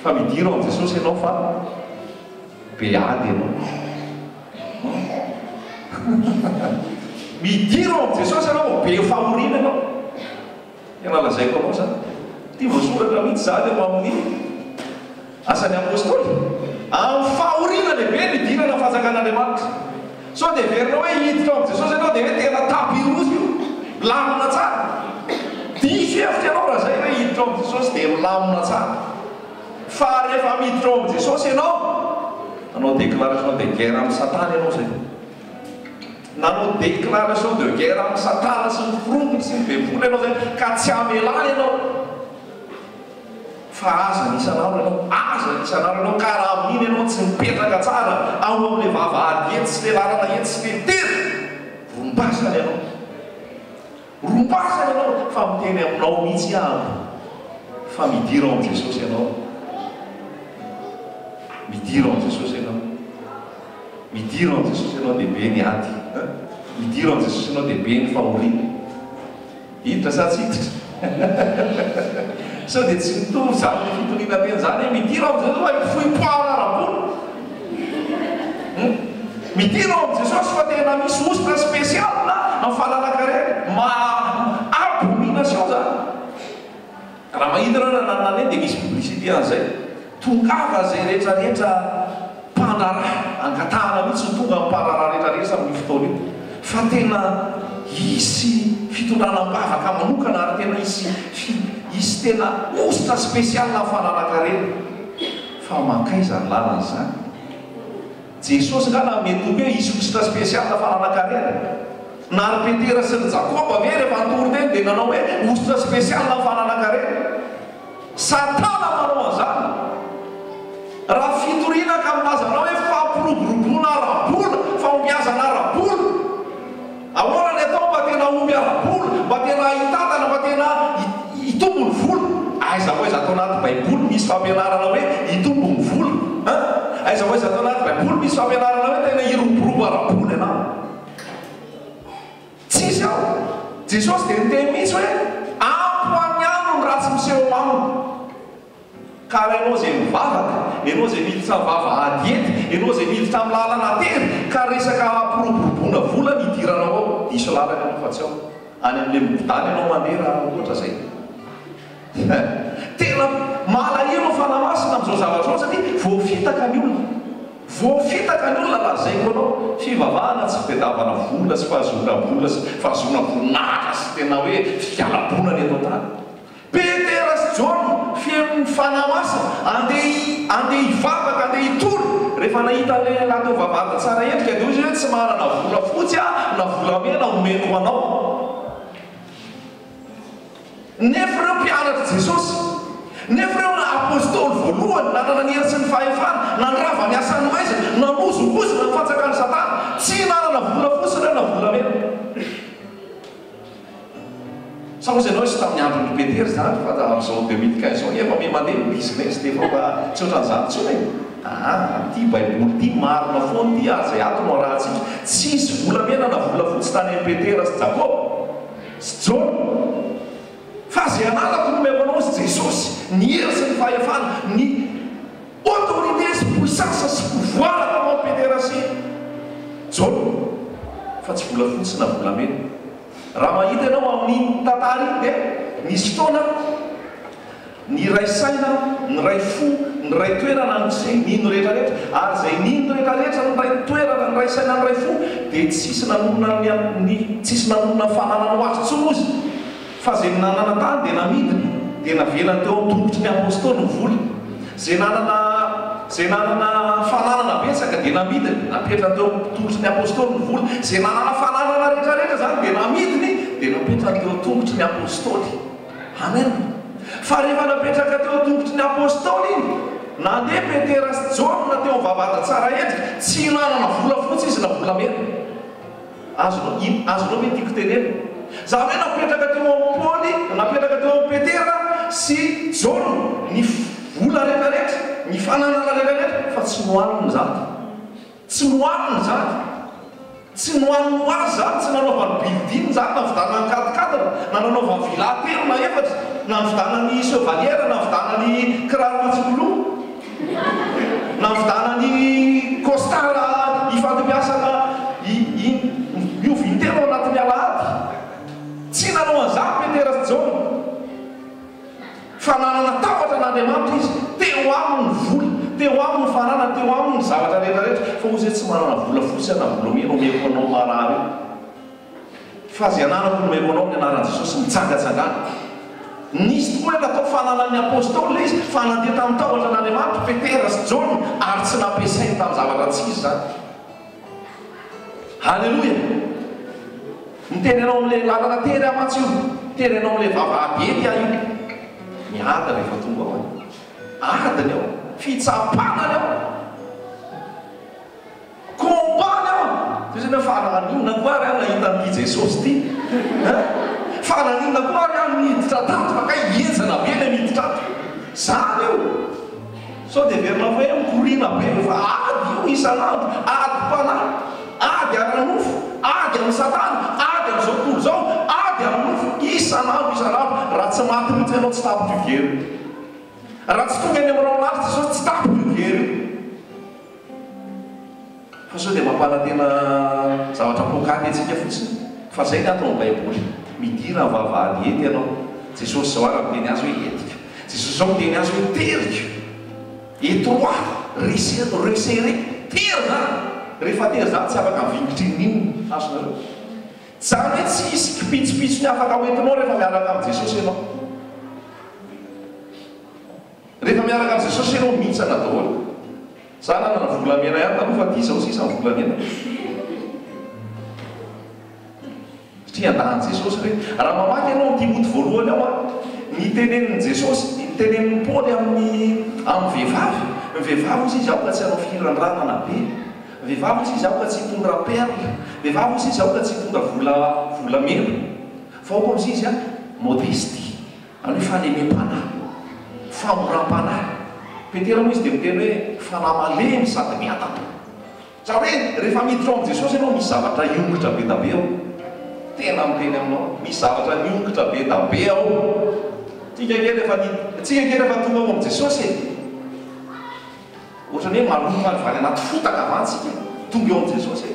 Fa midira ao amin'i Jesosy ianao fa be ady ianao. midiro amin'i jesosy ianao be fahoriana ianao tena lazaiko anao zany tia voasoratra mihitsy zany eo amin'ny asan'ny apôstôly amin'ny fahoriana lehibe midirana fanjakan'Andriamanitra sao dia verinao hoe hiditra amin'i jesosy ianao dia hoe tena tapirozy io lamina tsara diso hevitra ianao raha zay hoe hiditra amin'i jesosy dia milamina tsara fa rehefa miditra amin'i jesosy ianao nanao déclaration de guerre amin'ny satana ianao zay nanao déclaration de guerre amin'ny satana sy ny forompony sy ny bebola ianao zay ka tsy hamelany ianao fa aza nisanaro ianao ka raha amin'iny ianao tsy mipetraka tsara ao amin'le vavahady ety sy le lalana ety sy le tery rombasana ianao fa miteny aminao mihitsy aby fa midira ao amin'i jesosy ianao midira ao amin'i jesosy ianao midira ao amin'i jesosy ianao dia be ny ady midira ao amin'i jesosy ianao dia be ny fahoriana hiditra sa tsy hiditra sao dia tsy mitovy zany ny fitoniana teny zany hoe midira ao amin'i jesosy fa fohipoara ara-polo midira ao amin'i jesosy fa tena misy ositra spécial na amin'ny fahalalakare abomination zany raha mahidina na nanany dia misy publicité an'izay tongava zay rehetrarehetra mpanaraha angatahana mihitsy ny tonga mpanaraha rehetrarehetra amin'ny fotoana io fa tena isy fitondranam-bavaka manokana ary tena isy tena ositra spécial na fahalalakare fa mankay zany lalana zany jesosy ngana metoky hoe isy ositra spécial na fahalalakare na ry Petera sy ny Jakoba ve rehefa ntory teny dia nanao hoe ositra spécial na fahalalakare satana manao an'izany raha fitoriana ka milazanao hoe fampiroboroboana ara-bola fampiazana ara-bola ahoana ny atao mba tena omby ara-bola mba tena hitatana mba tena hitombo ny vola aiza hoe za tao anaty baiboly misy fampianarana hoe hitombo ny vola aiza hoe za tao anaty baiboly misy fampianarana hoe tena hiroborobo ara-bola ianao tsisy ao jesosy dia niteny mihitsy hoe ampoany ano ny raha tsy miseho aminy ka ianao zay mivavaka ianao zay miditra vavahady ety ianao zay miditra amin'ny lalana tery ka resaka piroboroboana vola nidiranao ao diso lalana ianao fa tsy ao any amin'le mibodany ianao mandeha raha ohatra zay tena malahelo fanamasina amin'izao zavatra ao satria voafitaka ny olona lazaiko anao fivavahana tsy fitadiavana vola sy fahazoana-bola sy fahazoana voninahitra sy tena hoe fialabonany eto tany Petera sy John fihamin'ny fanamasina andeha hivavaka andeha hitory rehefa nahita le lahy teo vavahady tsara endrika dia izy hoe tsy manana vola fotsy na volamena omeko anao nefa ireo mpianatra jesosy nefa ireo apôstôly voalohany nanana ny hery sy ny fahefana nandrava ny asan'ny maizina nanozongozina ny fanjakany satana tsy nanana vola fotsy ireo na volamena sa ozy ianao sy tamin'ny andron'ny Petera zany fa amin'izao 2015 zao efa me mandeha business dia efa mba tsy ohatran'izany tsony ty baiboly ty marina foana ty zay ato no rahantsika tsisy volamena na vola fotsy tany an'i Petera sy Jakoba sy John fa zay ananako nomeko anao sy jesosy ny hery sy ny fahefana ny autorité sy puissance sy pouvoir atanao Petera sy John fa tsy vola fotsy na volamena raha mahita ianao amin'ny tantara iny dia misy fotoana ny ray saina ny ray fo ny ray toerana zay nino rehetrarehetra ary zay nino rehetrarehetra ny ray toerana ny ray saina ny ray fo dia tsisy nanonona fananana hoazy tsony ozy fa zay nanana tany dia namidiny dia navelany teo amin'ny tongotry ny apôstôly ny vola zay nanana fananana betsaka dia namidiny napetrany teo amin'ny tongotry ny apôstôly ny vola zay nanana fananana rehetrarehetra zany dia namidiny dia napetrany teo tongotry ny apôstôly amen fa rehefa napetraka teo tongotry ny apôstôly iny nandeha Petera sy John na teo mivavahady tsara endrika tsy nanana vola fotsy izy na volamena azonao hoe tiako tenena za hoe napetraka teo amin'ny Paoly napetraka teo amin'ny Petera sy John ny vola rehetrarehetra ny fananana rehetrarehetra fa tsy nohaniny zany tsy nohaniny zany tsy nohaniny hoazy zany tsy nanaovany bildiny zany na vidanany kadikadina na nanaovany vilatelo na efatra na vidanany chevalière na vidanany kiraro-matsikolo na vidanany costara ifandimpiasana io vintelo anatin'ny fananana tahotra n'Andriamanitra izy, teo aminy vola, teo aminy fanana, teo aminy zavatra rehetrarehetra, fa ozy tsy manana vola fosy na vola mena omeko anao marary. Fa zay ananako nomeko anao ny anaran'i Jesosy mitsangatsangana. Nisy tokoa natao fananan'ny apôstôly izy, fa nandeha tamin'ny tahotra n'Andriamanitra Petera sy Jona ary tsy nampiasainy tamin'ny zavatra tsy izy zany. Halleloia. Miteny anao amin'ilay lalana tery amatsy io, tery anao amin'ilay vavahady io, miadana rehefa tonga ao, adany ao, fitsapanany ao, kombany ao. Toy izany hoe fananinona koa ary nahita an'ity Jesosy ity, fananinona koa ary miditra tato, fa kay enzana be ilay miditra tato. Zany io. Sao dia verina hoe mikorina be fa ady io isan'andro, ady mpanahy, ady ara-nofo, ady amin'ny Satana, ady amin'izao tontolo izao, ady ara-nofo, isan'andro, raha tsy maty mihitsy ianao tsy tapitra io very. Raha tsy tonga any aminao lavitra Jesosy tsy tapitra io very. Fa sao dia mampanantena zavatra pokaty antsika fotsiny. Fa zay ny ataon'ny Baiboly. Midira ny vavahady ety ianao. Jesosy zao ary miteny azy hoe etika. Jesosy zao miteny azy hoe terika. Étroit, resserré, tery zany. Rehefa tery zany tsy afaka mivingitra in'inona asonareo. Zany hoe tsy hisy kipitsopitso ny afaka hoentinao rehefa miaraka amin'ny Jesosy ianao. Rehefa miaraka amin'ny Jesosy ianao mihitsana daholo. Zany na volamena ihany taloha fa dia izao sisa ny volamena. Satria andahan'i Jesosy hoe raha mamaky ianao ny Timoty voalohany ao ny tenenin'i Jesosy, ny tenenin'ny Paoly amin'ny vehivavy. Ny vehivavy ozy izy ao ka tsy hanao firandrana be. Vehivavy ozy izy ao ka tsy hitondra perla. Vehivavy ozy izy ao ka tsy hitondra volamena. Fa ao koa ozy izy modesty. Any hoe fanemem-panahy, famoram-panahy. Petera moa izy dia miteny hoe fanahy malemy sady miatana. Zany hoe rehefa miditra ao amin'i Jesosy ianao misy zavatra iongotra be da be ao. Tena miteny aminao misy zavatra niongotra be da be ao. Tsika kely rehefa tonga ao amin'i Jesosy ohatrany hoe maloma ny vany anaty fotaka avantsika tonga eo amin'i Jesosy.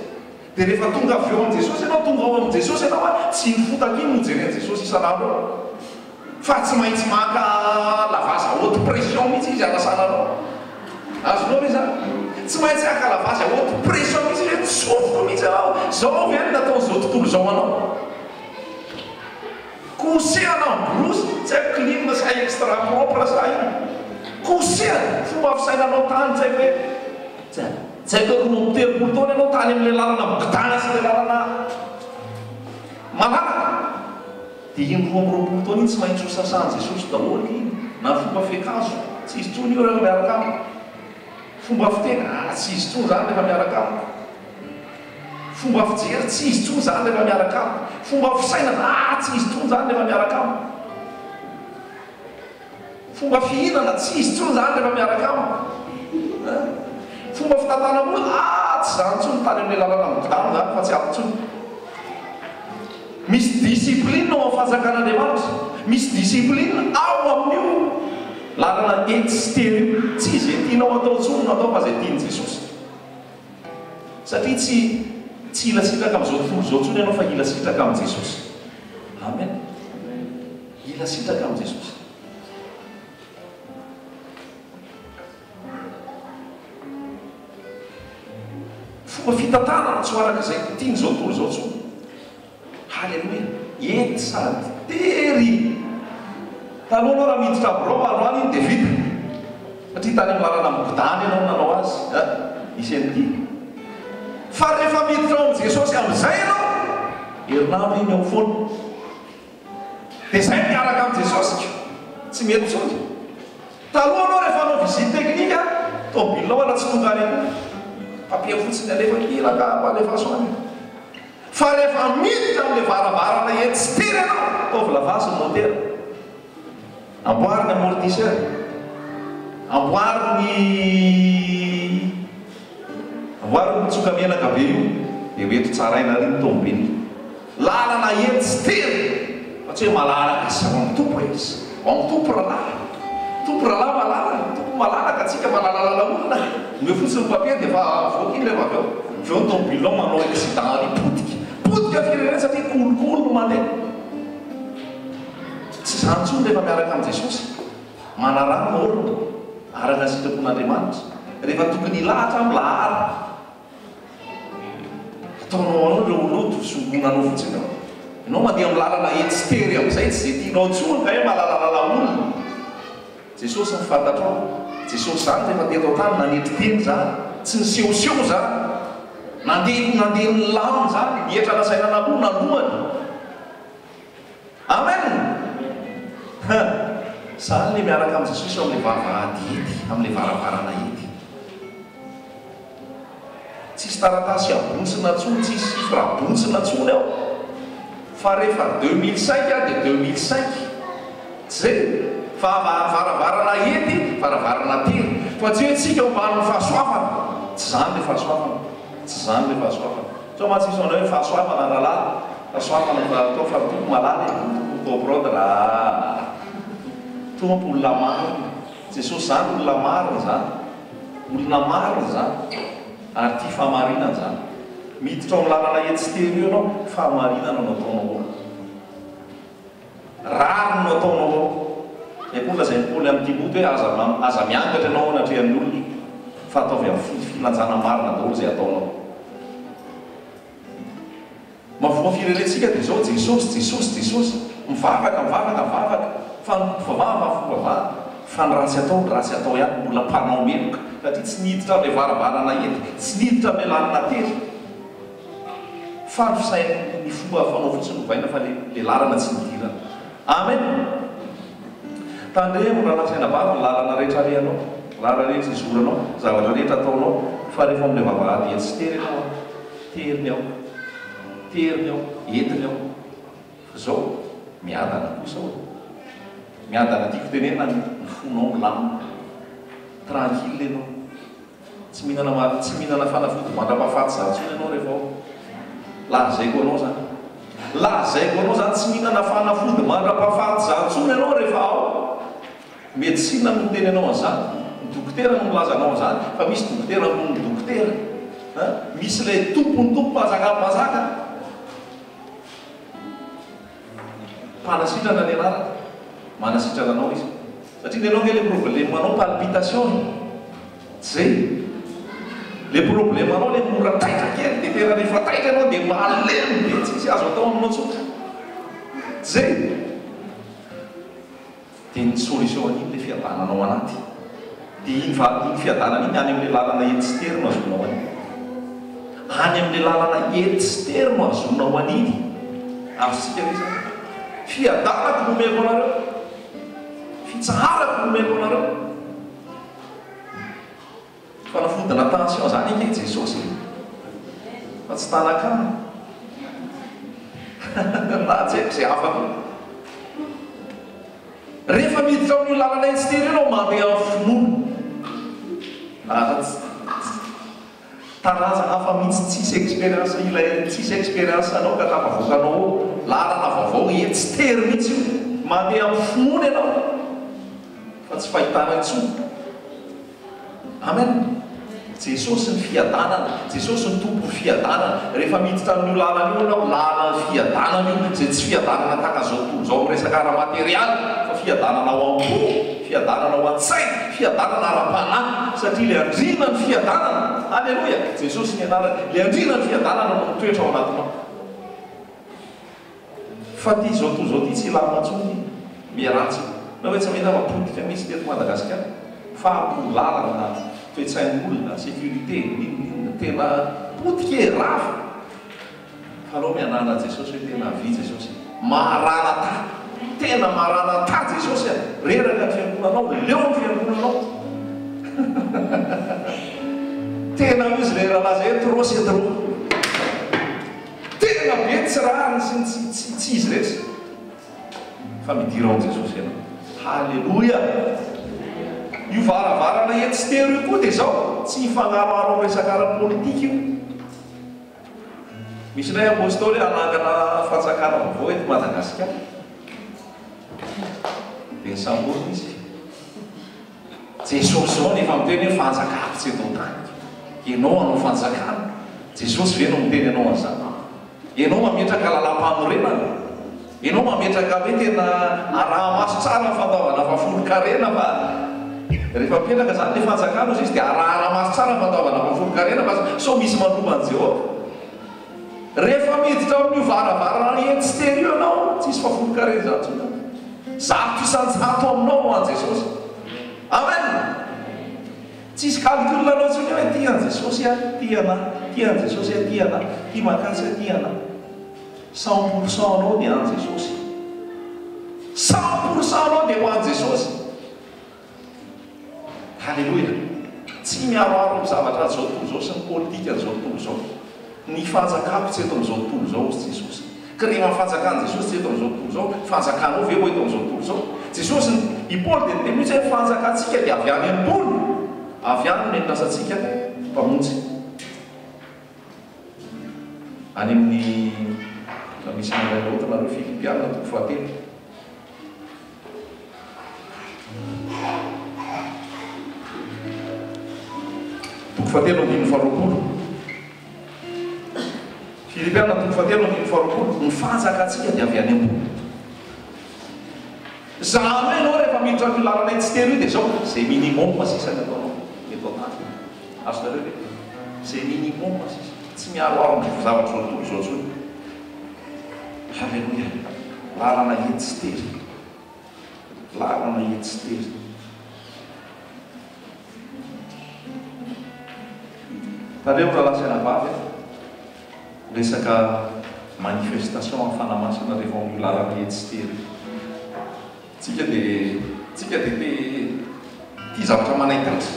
Dia rehefa tonga avy eo amin'i Jesosy ianao, tonga ao amin'i Jesosy ianao tsy ny fotaka iny no jeren'i Jesosy isan'andro. Fa tsy maintsy maka lavaza haute pression mihitsy izy anasananao. Azonao ve zany? Tsy maintsy aka lavaza haute pression mihitsy hoe tsofoko mihitsy anao. Zao ve nataon'izao tontolo zao anao? Kosehana ny brosy, tsy haiko clean sa extra propre sa io. Kosehana, fomba fisainanao tany tsy haiko hoe tsy haiko hoe roa telopolo taona ianao tany amin'ilay lalana bokotana sy ilay lalana malalaka. Dia iny roa amby roapolo taona iny tsy maintsy ho sasan'i Jesosy daholo iny. Na fomba fiakazo, tsy izy tsony io rehefa miaraka aminy. Fomba fiteny, tsy izy tsony zany rehefa miaraka aminy. Fomba fijery, tsy izy tsony zany rehefa miaraka aminy. Fomba fisainana, tsy izy tsony zany rehefa miaraka aminy. Fomba fihinana, tsy izy tsony zany rehefa miaraka aminy. Fomba fitantanam-bola, tsy zany tsony tany amin'ny lalana mitany zany fa tsy ato tsony. Misy discipline ao amin'ny fanjakan'Andriamanitra. Misy discipline ao amin'io lalana ety sy teny io. Tsy izay tianao atao tsony natao fa izay tian'i Jesosy. Satria tsy ila sitraka amin'izao tontolo izao tsony ianao fa ila sitraka amin'i Jesosy. Amen. Ila sitraka amin'i Jesosy. Fomba fitantanana tsy ho araka izay tian'izao tontolo izao tsony. Halleluia. Ety sady tery. Taloha anao raha miditra birao androany iny dia vita. Satria tany amin'ny lalana mokotany ianao nanao azy. Misy an'ity. Fa rehefa miditra ao amin'i Jesosy amin'izay ianao, herinandro iny ao foana. Dia izay miaraka amin'i Jesosy. Tsy mety tsony. Taloha anao rehefa anao visite teknika, tomobilinao raha tsy tonga any koa. Papia fotsiny alefa kilaka alefa soany. Fa rehefa miditra amin'ilay varavarana ety sy tery ianao, ataovy lavasy ny motera. Amboary ny amortisseur. Amboary ny tsoka menaka be io. Dia mety tsaraina ry ny tomobily. Lalana ety sy tery. Fa tsy hoe malalaka sy ao amin'ny tompo izy. Ao amin'ny tompo rahalahy. Tompo rahalahy malalaka. Tompo malalaka atsika malalalala olona. Ny fotsiny papia dia fa voky iny rehefa avy eo. Avy eo ny tomobilinao manao accident ry potika. Potika firenena satria kolokolo no mandeha. Tsy zany tsony rehefa miaraka amin'i Jesosy. manarano olona araka sitrapon'andriamanitra rehefa tokony ilahatra amin'ny lahara ataonao anao ireo oloto songonanao fotsiny ianao mandeha amin'ny lalana etsitery amin'izay tsy zay tianao ntsony ka hoe malalalala olona jesosy nifantatrao jesosy zany rehefa teto tany nanetry teny zany tsy nisehoseho zany nandeha ny laminy zany dietra nasainana aloha nalohany amen zany le miaraka amin'ny jesosy amin'le vavahady ety amin'le varavarana ety tsisy taratasy abonsina ntsony tsisy sifra abonsina ntsony ao fa rehefa 2005 dia 2005 tsy zay fa varavarana ety varavarana tery fa tsy hoe tsika omban'ny fahasoavana tsy zany le fahasoavana tsy zany le fahasoavana so matsisy anao hoe fahasoavana rahalahy fahasoavana atao fa toko malala tokobrode raha tompo olona marina jesosy zany olona marina zany olona marina zany ary tia fahamarinana zany miditra ao amin'ny lalana etsitery io anao fahamarinana no ataonao rary no ataonao koa lazay Paoly amin'ny Timoty hoe aza miangatra ianao anatrehan'ny olona fa ataovy amin'ny filanjana marina daholo zay ataonao mavoa firerentsika dia zao jesosy mivavaka fa fivavava fa ny ratsy atao ihany mbola mpanao meloka satria tsy niditra amin'le varavarana ety tsy niditra amin'le lalina tery fa ny fisainy fomba fanao fotsiny novaina fa le lalana tsy nidirana amen tandremo raha nasaina vava ny lalana rehetra rehanao lalana rehetra izoranao zavatra rehetra ataonao fa rehefa amin'le vavahady etsy tery ianao teriny ao entiny ao fa zao miadana kosa miadana tiako tenena ny fonao milamina tranquille ianao tsy mihinana fanafody mandra-pahafaty zatsony ianao rehefa ao lazaiko anao zany tsy mihinana fanafody mandra-pahafaty zatsony ianao rehefa ao médecine no teny anao an'izany ny dokotera no milaza anao an'izany fa misy dokotera no ny dokotera misy ilay tompony tompo mazaka mpanasitrana ny anaraka manasitrana anao izy satria ny anao nge le problème anao palpitation tsy zay le problème anao le mora taitra kely dia tena rehefa taitra anao dia malemy be tsisy azo atao aminao tsotra tsy zay dia ny solution an'iny le fiadananao anaty dia iny fiadanana iny any amin'le lalana etsitery no azonao an'iny any amin'le lalana etsitery no azonao an'iny azosika resa fiadanako nomeko anareo fitsarako nomeko anareo fanafodina tension zany ike jesosy fa tsy tanakany na tsaiko zay afaka rehefa miditra amin'io lalana etsitery ianao mandeha amin'ny finoana taraza hafa mihitsy tsisy expérience ilay tsisy expérience anao ka tafavoakanao lalana vaovao etsitery mihitsy io mandeha amin'ny finoana ianao fa tsy fahitana intsony amen jesosy ny fiadanana jesosy ny tompo ny fiadanana rehefa miditra amin'io lalana io anao lalana fiadanana io zay tsy fiadanana taka zao tontolo zao miresaka ara-materialy fa fiadanana ao am-po fiadanana ao an-tsaina fiadanana ara-panahy satria le andrina ny fiadanana alleloia jesosy ny anarany le andrina ny fiadanana no mitoetra ao anatinao fa ty zao to zao ty tsy lamina ntsony miaratsy na hoe tsy mety mapolitika misy teto Madagasikara fa apolalana toe-tsain'olona sécurité tena potike rafa fa alao mianana jesosy hoe tena vi jesosy maranata tena maranata jesosy reraka ny fiangonanao leo ny fiangonanao tena izy le rahalaza hoe trop c'est trop tena be tsy rahany tsy izy rehetra fa midira ao jesosy ianao halleloia io varavarana etsitery io koa dia zao tsy hifangaroaro resaka ara-politika io misy nay apôstôly anangana fatsakana vaovao eto Madagasikara dia ny samborina izy jesosy zao nefa miteny hoe fanjakana tsy atao tany ianao anao fanjakana jesosy ve no miteny anao an'izany ianao mametraka lalam-panorenana ianao mametraka hoe tena araha-maso tsara ny fanaovana fafolo-karena fa rehefa mipetraka zany le fanjakana izy dia araha-maso tsara ny fanaovana fafolo-karena fa so misy manomany Jehovah. Rehefa miditra amin'io varavarana etsitery io ianao tsy misy fafolo-karena zany tsona. Zato isan-jato aminao ho an' Jesosy. Amen. Tsisy calcul anao tsony hoe tia an' Jesosy a, tia anahy, tia an' Jesosy a, tia anahy, tia makasy a, tia anahy. 100% anao dia an' Jesosy. 100% anao dia ho an' Jesosy. Halleluia. Tsy miaroaro amin'ny zavatra zao tontolo zao sy ny politika zao tontolo zao. Ny fanjakako tsy eto amin'izao tontolo zao ozy Jesosy. Ka rehefa fanjakan'i Jesosy tsy eto amin'izao tontolo zao, fanjakanao ve ho eto amin'izao tontolo zao? Jesosy i Paul dia teny mihitsy hoe fanjakantsika dia avy any ambony. Avy any no entrasantsika mpamonjy. Any amin'ny misy an'ilay ohatra nareo Filipiana toko fahatelo. Toko fahatelo andininy faharoapolo. Filipiana toko fahatelo andininy faharoapolo. Ny fanjakantsika dia avy any ambony. Zany hoe ianao rehefa miditra amin'ny lalana etsitery io dia zao zay minimum sisany ataonao eto an-tany. Azonareo ve? Zay minimum sisa. Tsy miaroaro amin'ny zavatra zao tontolo zao intsony. Halleluia. Lalana etsitery. Lalana etsitery. Tareo raha senavavy resaka manifestation amin'ny fanamasina rehefa amin'ny lalana etsitery. Tsika dia tia zavatra manaitaitra.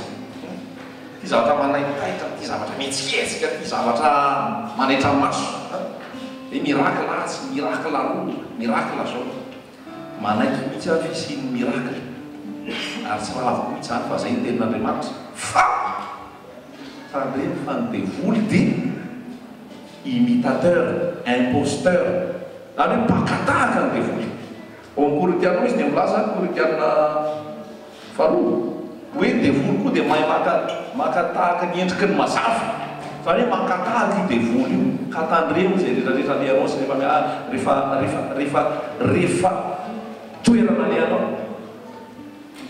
Tia zavatra manaitaitra, tia zavatra mihetsika, tia zavatra manaitra maso. Hoe miracle atsy, miracle roa, miracle zao. Manaiky mihitsy aho fisian'ny miracle. Ary tsy mahavoko mihitsy zany fa zay ny tenin'Andriamanitra. Fa tandreny fa ny devoly dia imitateur, imposteur. Zany hoe mpakatahaka ny devoly. Ao amin'ny Korintiana izy dia milaza Korintiana faharoa hoe devoly koa dia mahay makatahaka ny endriky ny mazava. Zany hoe makatahaka io devoly io ka tandremo izay rehetrarehetra alehanao sy rehefa toerana alehanao.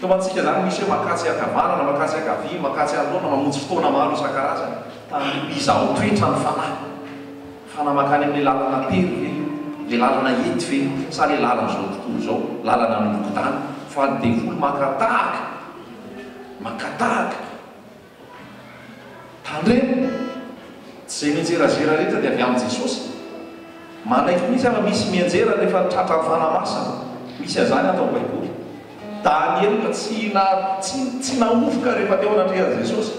Tomantsika zany misy hoe makatsy akavanana, makatsy akavia, makatsy aloana, mamonjy fotoana maro isan-karazany. Tandremo izaho toetra ny fanahy. Fanahy makany amin'ny lalana tery ve io? Le lalana ety ve sa le lalana zao tontolo zao, lalana amin'ny lokotany, fa ny devoly makatahaka tandremo tsy zay mienjerazera rehetra dia avy amin'i Jesosy. Manaiky mihitsy afa misy mienjera rehefa tratra ny fanamasana, misy azany atao baiboly. Daniel ka tsy namofoka rehefa teo anatrehan'i Jesosy.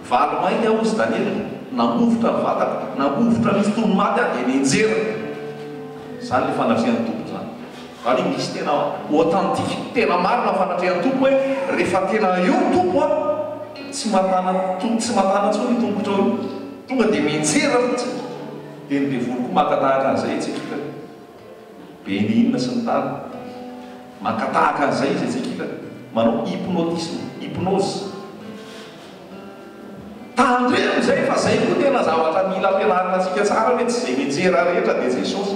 Valo mainty aho izy Daniel, namofotra ny vataka, namofotra misy tono maty aho dia nienjera. Zany le fanatrehan'ny tompo zany. Zany misy tena authentique, tena marina fanatrehan'ny tompo hoe rehefa tena eo tompo a tsy matana tsony tombotra io. Tonga dia mienjera fotsiny. Dia ny devoly koa makatahaka an'izay tsika. Beninina sy ny tany. Makatahaka an'izay izy tsika. Manao hypnotisme, hypnose. Tandremo izay fa zay koa tena zavatra mila ampianarina antsika tsara hoe tsy izay mienjera rehetra dia Jesosy.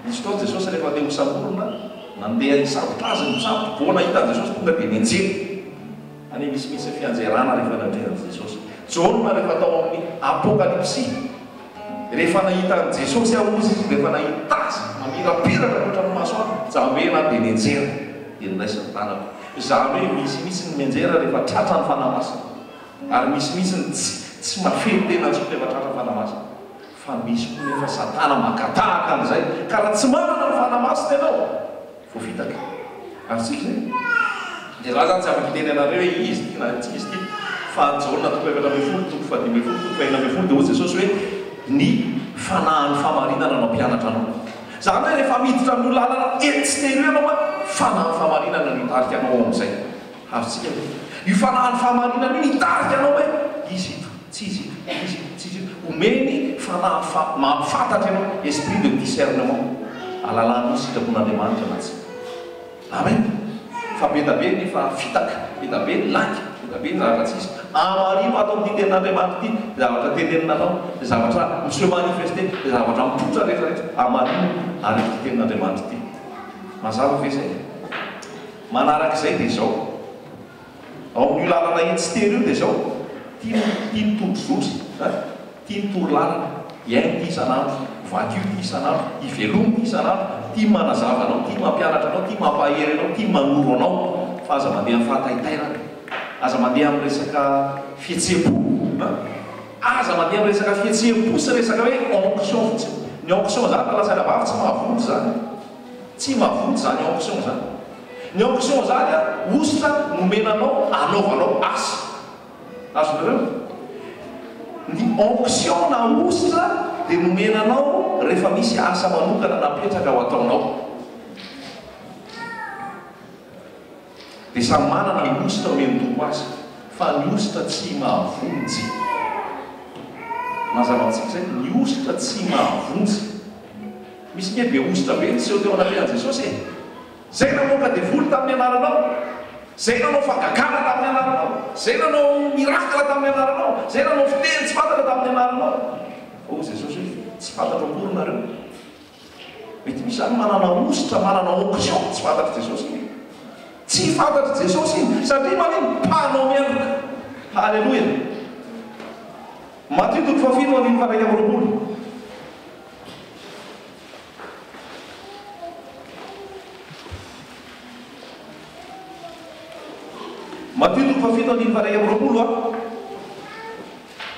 Misy fotoana Jesosy rehefa andeha hosamborona, nandeha hisambotra azy, misambotra bona hitan'i Jesosy tonga dia nienjera. Any misy fianjerana rehefa natrehan'i Jesosy. Jaona rehefa tao amin'ny apokalypsy, rehefa nahita Jesosy aozy, rehefa nahita azy mamirapiraka loatra ny maso azy, jamena dia nienjera dia niraisy ny tanako. Zany hoe misy ny mienjera rehefa tratra ny fanamasina, ary misy ny tsy mafeny tena ntsony rehefa tratra ny fanamasina. Fa misy koa nefa Satana makatahaka an'izay, ka raha tsy manana ny fanamasina ianao vao vitaka. Ary tsika zay dia raha zany tsy afaka hiteny anareo hoe izy ty na tsy izy ty fa Jaona toko 11 toko 15 toko 19 dia hoy Jesosy hoe ny fanahin'ny famarinana no mpianatra anao. Zany hoe rehefa miditra amin'ny lalana etsitery ianao fanahin'ny famarinana no hitarika anao amin'izay. Azontsika io fanahin'ny famarinana io hitarika anao hoe izy ito, tsy izy ito, izy ito, tsy izy ito. Omeny fanahy mampifantatra ianao, esprit de discernement. Alalanao sitrapon'Andriamanitra anazy. Amen. Fa be da be nefa fitaka, be da be laky, be ny zavatra tsisy amarino ato amin'ity tenin'andriamanitra ity zavatra tenteninanao zavatra miseho manifeste zavatra mipotra rehetrarehetra amarino ary ity tenin'andriamanitra ity mazava ve zay manarak'izay dia zao ao amin'io lalana etsy tery io dia zao tia mitondrozotry tia mitory lalana iaino ty isanandro vakio ty isanandro ivelomy ty isanandro tia manazava anao tia mampianatra anao tia mampahery anao tia manoro anao fa aza mandeha amin'ny fahataitairana aza mandeha amin'ny resaka fihetsepo aza mandeha amin'ny resaka fihetsepo sy resaka hoe onction fotsiny ny onction zany lalasana vavy tsy mahavonjy zany tsy mahavonjy zany onction zany ny onction zany ositra nomenanao anaovanao asa azonareo ny onction na ositra dia nomenanao rehefa misy asa manokana napetraka ho ataonao dia samy manana ny ositra omeny tompo azy fa ny ositra tsy mahavonjy mazava antsika zay ny ositra tsy mahavonjy misy nye be ositra be ny seho teo anabean jesosy e zay namoaka devoly tamin'ny anaranao zay nanao fagagana tamin'ny anaranao zay nanao mirakla tamin'ny anaranao zay nanao fiteny tsy fantatra tamin'ny anaranao o jesosy hoe tsy fantatra akoronareo mety misy any manana ositra manana onction tsy fantatra jesosy tsy fantatra jesosy satria maneno mpanao miantoka halleloia Matthieu 7:1-8 Matthieu 7:1-8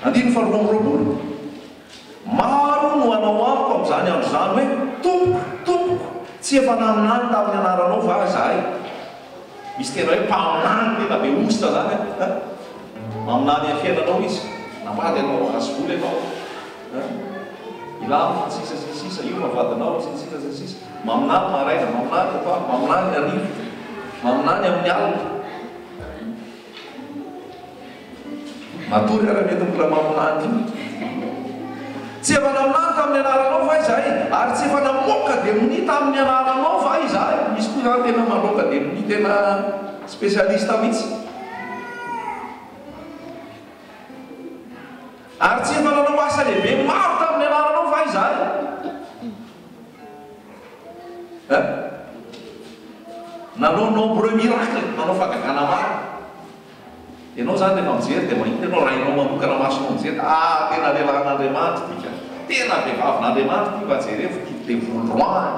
andiny faharoa maro no anao amiko amin'izany andro zany hoe tompoko tsy efa naminany tamin'ny anaranao va zahay misy tena hoe mpaminany tena be ositra zany maminany amin'ny fiainanao izy nambady anao azo voly anao ilamo sisa io mavadinao sisa maminany maraina maminany atoandro maminany arivo maminany amin'ny alina matory ara mety mbola maminany tsy efa naminany tamin'ny anaranao va izahay ary tsy efa namoaka demoni tamin'ny anaranao va izahay misy koa zany tena mamoaka demoni tena spécialiste mihitsy ary tsy efa nanao asa lehibe maro tamin'ny anaranao va izahay nanao nombreux miracle nanao fagagana maro ianao zany rehefa mijery dia mahita ianao rainao manokana masonao mijery tena lelan'andriamanitra tika tena vehivavin'andriamanitra ty va jerefo ty devondroany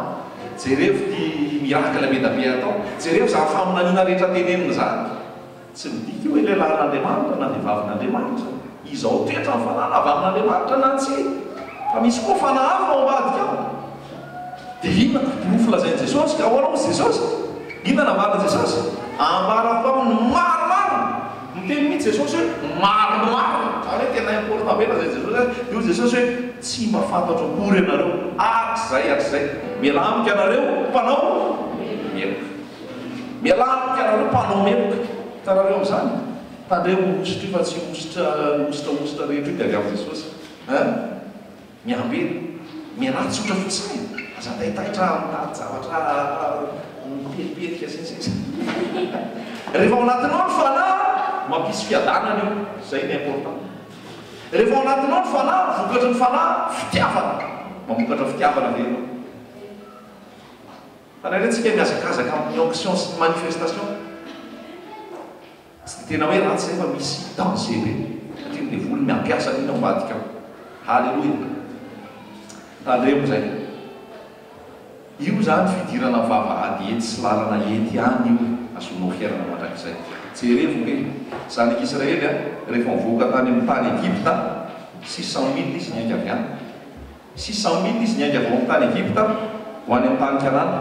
jerefo ty miracle be da be atao jerefo zany faminaniana rehetra tenenina zany tsy midika hoe lelan'andriamanitra na vehivavin'andriamanitra izao toetra ny fanana avy amin'andriamanitra na tsy fa misy koa fanahafa ao ambadika ao dia inona nofo lazainy jesosy ka hoanao sy jesosy inona namarina jesosy ambarako aminy maromaro miteny mihitsy jesosy hoe maromaro zany hoe tena important be lazainy jesosy io jesosy hoe tsy mahafantatra akory ianareo hatrizay mialamika anareo mpanao meloka mialamika anareo mpanao meloka tarareo amin'izany tandreo ositra io fa tsy ositra rehetra io dia avy amin'ny jesosy miambely mianaty tsotra fotsiny aza taitaitra mitady zavatra mipelipelika sisisa rehefa ao anatinao ny fanahy mampisy fiadanana io zay ny important rehefa ao anatinao ny fanahy vokatra ny fanahy fitiavana mamokatra fitiavana velona fanaretsika miazakazaka amin'ny onction sy ny manifestation tsy tena hoe ratsy zay fa misy danger be satria devoly miampiasa nina ambadika ao halleloia tandremo zay io zany fidirana vavahady ety sy lalana ety any io azonao fiainana mandrakizay jerefo hoe zanak'Israely rehefa mivoaka tany amin'ny tany Egypta 600 000 izy niainga avy any 600 000 izy niainga avy amin'ny tany Egypta ho any amin'ny tany Kanana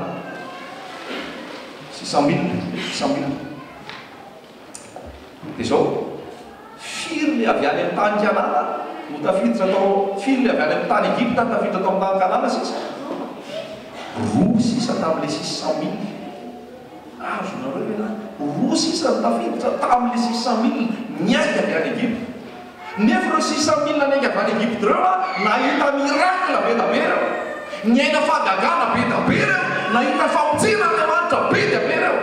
600 000 dia zao firy le avy any amin'ny tany Kanana no tafiditra atao firy le avy any amin'ny tany Egypta tafiditra atao amin'ny tany Kanana sisa roa sisa tamin'le 600 000 azonareo ena roa sisa tafiditra tamin'le 600 000 niainga avy any Egypta nefa ireo 600 000 niainga avy any Egypta reo nahita miracle be da be reo niaina fagagana be da be reo nahita famotsin'Andriamanitra be da be reo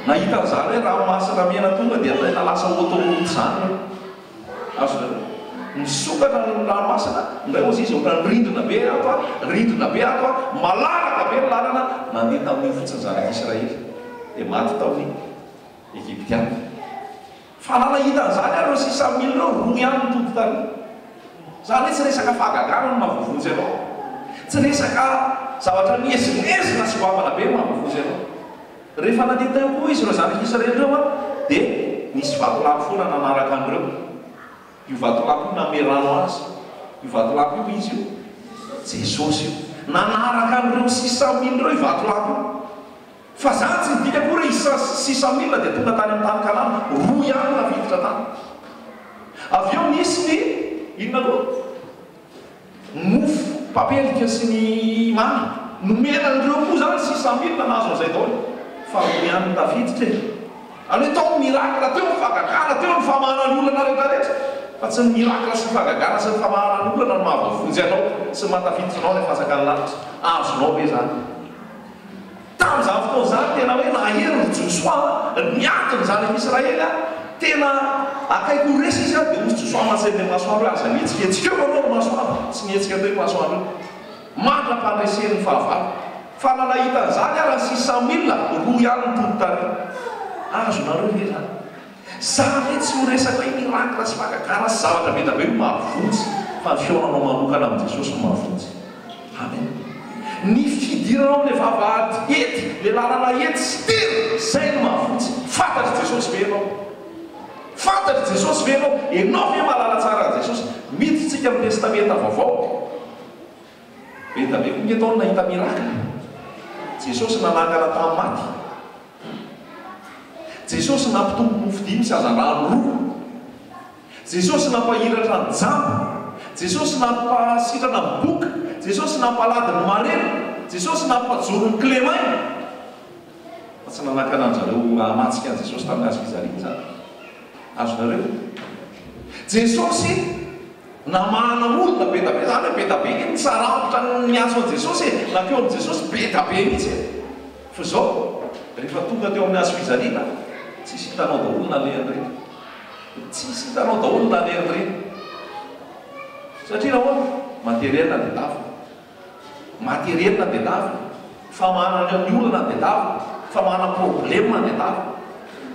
nahita an'izany hoe ranomasina mena tonga dia tena lasa autoroute zany azo misokatra ny ranomasina indray ozy izy ohatra ny rindrina be ato rindrina be ato malalaka be ny lalana nandeha tamin'iny fotsiny zanak'Israely dia maty tamin'ny Egyptiana. Fa nahita an'izany areo 600 000 reo roa ihany mitoto tany. Zany hoe tsy resaka fahagagana no mahavovozy ianao, tsy resaka zavatra mieziezina sy hoavana be no mahavovozy ianao. Rehefa nandeha teo koa izy ireo zanak'Israely ireo dia nisy vatolampy foana nanaraka an'ireo. Io vatolampy io name rano azy, io vatolampy io izy io Jesosy io nanaraka an'ireo 600 000 reo io vatolampy io. Fa zany tsy midika koa hoe 600 000 dia tonga tany amin'ny tany Kanana, roa ihany nafiditra tany. Avy eo nisy ny inona koa mofo papelika sy ny mamy nomena an'ireo koa zany 600 000 nahazo an'izay taona, fa roa ihany tafiditra e. Any tao mirakla teo ny fahagagana teo ny famahana ny olana rehetrarehetra, fa tsy ny mirakla sy ny fahagagana sy ny famahana ny olana no mahavovozy anao sy matafiditranao ny fanjakany lanitra azonao be zany. Tamin'izany fotoana zany tena hoe nahery ny Josoa niatiny zanak'Israely tena akaiky ho resy izy dia osy Josoa mantseny ny masoandro hoe aza mihetsiketsika eo anao ny masoandro, tsy mihetsika teo ny masoandro mandra-panesen'ny fahavalo. Fa nanahita an'izany ara 600 000 roa ihany mitoto tany azonareo ve zany. Zany hoe tsy ho resaka hoe mirakla sy fahagagana sy zavatra be da be no mahavotsy, fa ny fiaonanao manokana amin'ny Jesosy no mahavotsy. Amen. Ny fidiranao le vavahady ety, le lalana ety sy tery, zay no mahavotsy. Fantatry Jesosy ve ianao? Fantatry Jesosy ve ianao? Ianao ve mahalala tsara Jesosy? Miditsika amin'ny testamenta vaovao. Be da be koa ny ataony nahita mirakla. Jesosy nanangana tamin'ny maty. Jesosy nampitombo mofo 5 sy hazan-drano 2. Jesosy nampahiratra ny jambo. Jesosy nampasitrana ny boka. Jesosy nampalady ny marena. Jesosy nampajoro ny clémain. Fa tsy nanakana an'zareo hamatsika an'i Jesosy tamin'ny hazo fizariny zany. Azonareo? Jesosy namahana olona be da be zany hoe be da be ny tsarampitra ny azo an'i Jesosy na teo amin'i Jesosy be da be mihitsy. Fa zao rehefa tonga teo amin'ny hazo fizarina tsisy hitanao daholo na lehany reny, tsisy hitanao daholo na lehany reny. Satria nahoana materielina dia lava, materielina dia lava, famahana ny olona dia lava, famahana problema dia lava.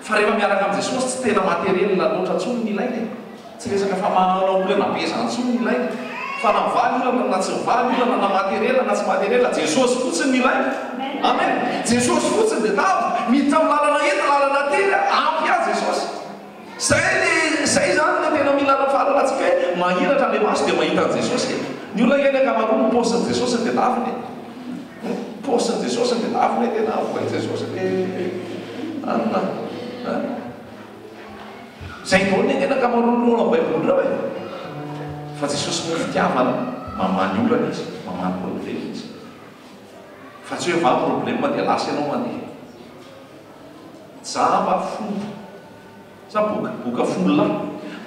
Fa rehefa miaraka amin'ny Jesosy tsy tena materielina loatra ntsony ny ilaina, tsy resaka famahana olona bezana ntsony ny ilaina, fa na mivaly olana na tsy mivaly olana na materielina na tsy materielina, Jesosy fotsiny ny ilaina. Amen. Jesosy fotsiny dia lava, miditra amin'ny lalana ety, lalana tery ampy azy Jesosy. Zay zany le tena milana fahalalantsika hoe mahiratra le maso dia mahita an'i Jesosy. Ny olona kely ankamaroany paosin'i Jesosy dia laviny, paosin'i Jesosy dia laviny tena voan'i Jesosy anona. Zay taony tena ankamaroany olona Baiboly reo e. Fa Jesosy mo fitiavana mamany olana izy, mamany problema izy. Fa tsy hoe va problema dia lasa ianao mandeha. Jamba folo. Sa boka folo lahy.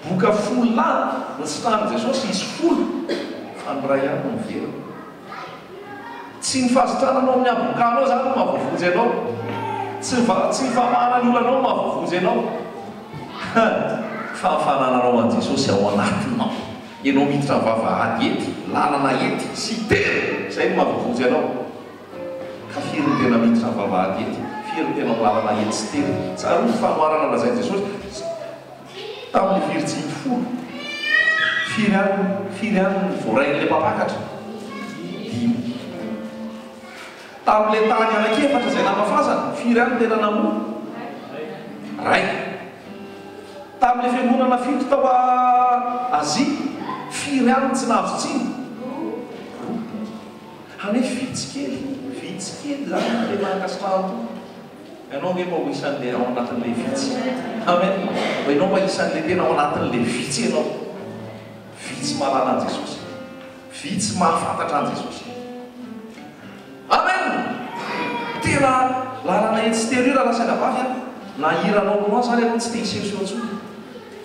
Boka folo lahy ny sitrahan'i Jesosy izy folo. Fa ny ray ihany no miverina. Tsy ny fahazotrananao amin'ny abokanao zany no mahavovozy ianao. Tsy famahana ny olanao mahavovozy ianao. Fa fanananao an'i Jesosy ao anatinao. Ianao miditra vavahady ety, lalana ety, sy tery, zay no mahavovozy ianao. Ka firy ny tena miditra vavahady ety, firy ny tena lalana ety sy tery. Tsara ny fanoharana lazain'i Jesosy tamin'ny virjiny 10. Firy any voarain'le mpapakatra 5. Tamin'le tany anankiefatra zay namafazana, firy any tena namono 1. Tamin'le fiangonana 7 tao Azia, firy any tsy nahazotsiny 2. Hane vitsikely zany le mahakasitrahanto. Ianao ve mba ho isan'le ao anatin'le vitsy? Amen. Ianao mba isan'le tena ao anatin'le vitsy ianao. Vitsy mahalala an'i Jesosy, vitsy mahafantatra an'i Jesosy. Amen. Tena lalana ety sy tery io raha lasaina vavy a. Na hiranao loa zany ianao tsy te hisehoseho intsony.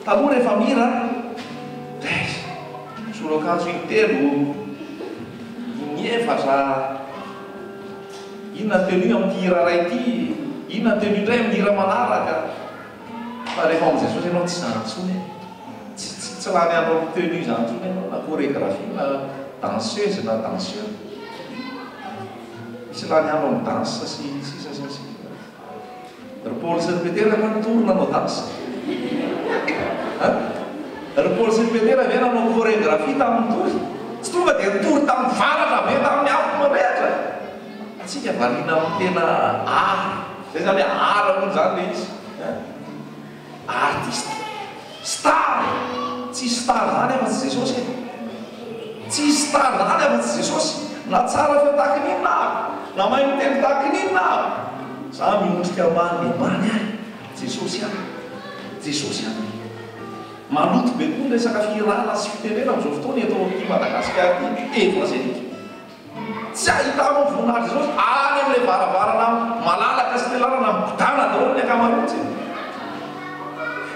Taloha rehefa mihira solo-akanjo intelo, ny efatra, inona teny amin'ity hira ray ity, inona teny indray mihira manaraka fa rehefa am' Jesosy ianao tsy zany tsony tsy lany anao amin'ny teny zany tsony ianao na chorégraphie na danseuse na danseur misy lany anao amin'ny danse sy sisa ry Paul sy ry Petera fa nitory nanao danse ry Paul sy ry Petera ve nanao chorégraphie tamin'ny tory tsy tonga dia nitory tamin'ny varatra be tamin'ny afo marehatra atsika variana amin'ny tena zay zany ara moa zany le izy artiste star tsy star zany afa tsy Jesosy tsy star zany afa tsy Jesosy na tsara fe tahaka n'inona na mahay miteny tahaka n'inona za miondrika ambany ambany ahy Jesosy any maloto be koa resaka firana sy fitenena am'izao fotoana eto ty Madagasikara evra zay tsy ahitanao voninahitra Jesosy any amin'ilay varavarana malalaka sy le lalana mikodana daholo ny akamarotsy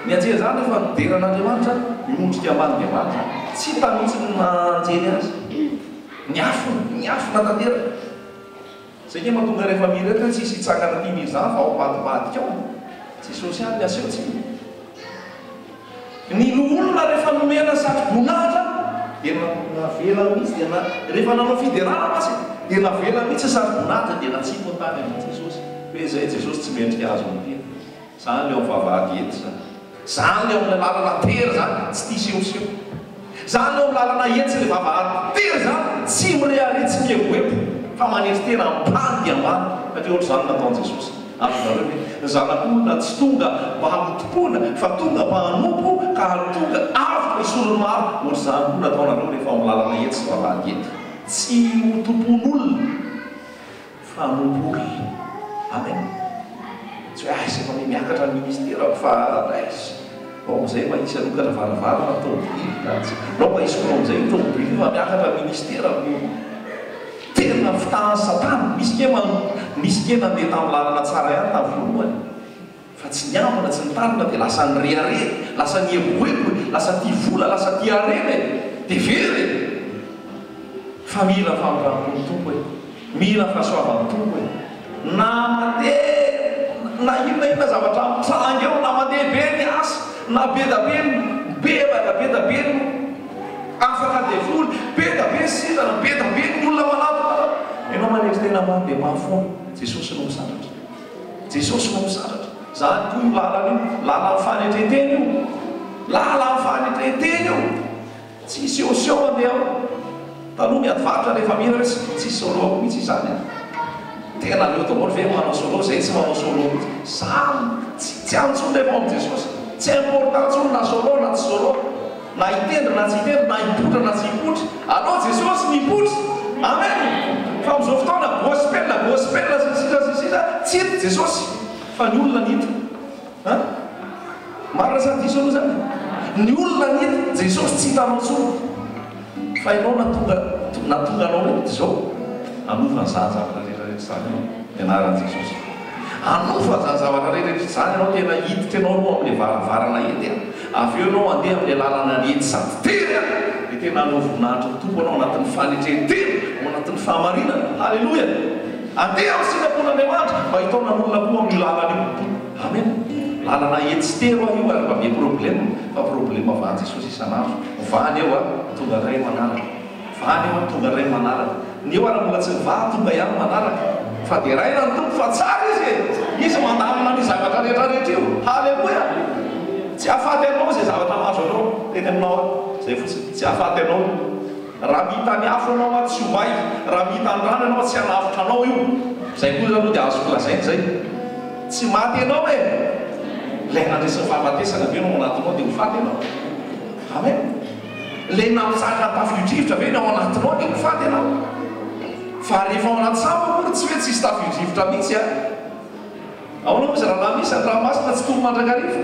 ny anjery zany efa nideran'Andriamanitra miondrika ambany dia ambany tsy tanitsy nanjely azy niafona tanteraka zay ke mahatonga rehefa mirehatra tsisy hitsangana ty miry zany fa ao ambadibadika ao Jesosy any aseho tsy ny olona rehefa nomena satroboninahitra dia navela mihitsy dia rehefa nanao fiderana masy dia navela mihitsy satroboninahitra dia natsipo tany amin'ny Jesosy hoe zay Jesosy tsy mendrika azo mitena zany leo mivavahady ety zany leo amin'ny lalana tery zany tsy tia sehoseho zany leo amin'ny lalana etsy le vavahady tery zany tsy mireharetsy mievoepo fa manery tena ambany dia ambany satria ohatry zany nataon Jesosy aminareo hoe zanak'olona tsy tonga mba hamotompona fa tonga mba hanompo ka tonga avoka isolony maro ohatry zany koa nataonareo rehefa amin'ny lalana etsy sy vavahady ety tsy hotompon'olona fa hanompo olona amen tsy hoe aisy efa miakatra ny ministera fa raisy ao am'izay mba isy alokatra varavarana tobily nao mba isy koa am'izay tobily fa miakatra ministera tena fitahan'ny Satana misy ke nandeha tamin'ny lalana tsara ihany tamin'ny voalohany fa tsy niambana tsy nitarina dia lasa nyrehare lasa nievoevo lasa tia vola lasa tia arena dia very fa mila fampiran'ny tompo mila fahasoavan'ny tompo na mandeha na inona zavatra mitsangy eo na mandeha be ny asa na be da be afaka devoly be da be sitana be da be ny olona manatona ianao manery tena mamy dia mahafoana Jesosy no misandratra Jesosy no misandratra zany koa io lala ny fanetreteny io lala ny fanetreteny io tsy sehoseho mandeha ao taloha miadivatra rehefa mira hoe tsy solo mihitsy izany tena leo tomboly ve manao solo zay tsy manao solo mihitsy zany tsy antsony rehefa amin'ny Jesosy tsy important tsony na solo na tsy solo na hitendry na tsy hitendry na hipotra na tsy hipotra alao Jesosy mipotry amen fa am'izao fotoana gospel sisisisa tsy hita Jesosy fa ny olona ny hita marina sa diso aloha zany ny olona ny hita Jesosy tsy hitanao tsony fa ianao natonga anao rehetra zao anova ny zany zavatra rehetrarehetra zany ianao ianaran'i Jesosy anova zany zavatra rehetrarehetra zany ianao tena hiditra ianao aloha amin'ilay varavarana ety avy eo ianao andeha amin'ilay lalana ny ety sady tery dia tena hanao voninahitra ny tompo anao anatin'ny fanetreteny ao anatin'ny fahamarinana halleloia andeha amin'ny sinapon'Andriamanitra mba hitaonan'olona koa amin'ny lalana io amen lalana ety sy tero io ary mba be problème fa problème avany Jesosy isan'andro vany eo tonga ray manaraka ny eo ary mbola tsy mivaha tonga ihany manaraka fa dia raina ny tompo fa tsara izy mandamina ny zavatra rehetrarehetra io halleloia tsy ahafaty anao zay zavatra mahazo anao teny aminao zay fotsiny tsy ahafaty anao raha mita ny afo anao tsy ovay raha mita ny rano anao tsy hanavotra anao io zay koa zany dia azo lazainy zay tsy maty anao lay nandresan'ny fahafatesana ve nao anatinao dia mifaty anao amen lay namitsaka tafio-drivotra ve ao anatinao dia mifaty anao fa rehefa ao anaty sambo moa tsy hoe tsisy tafio-drivotra mihitsy ao anao misy raha misy ny rahamasina tsy tolo mandrakarivo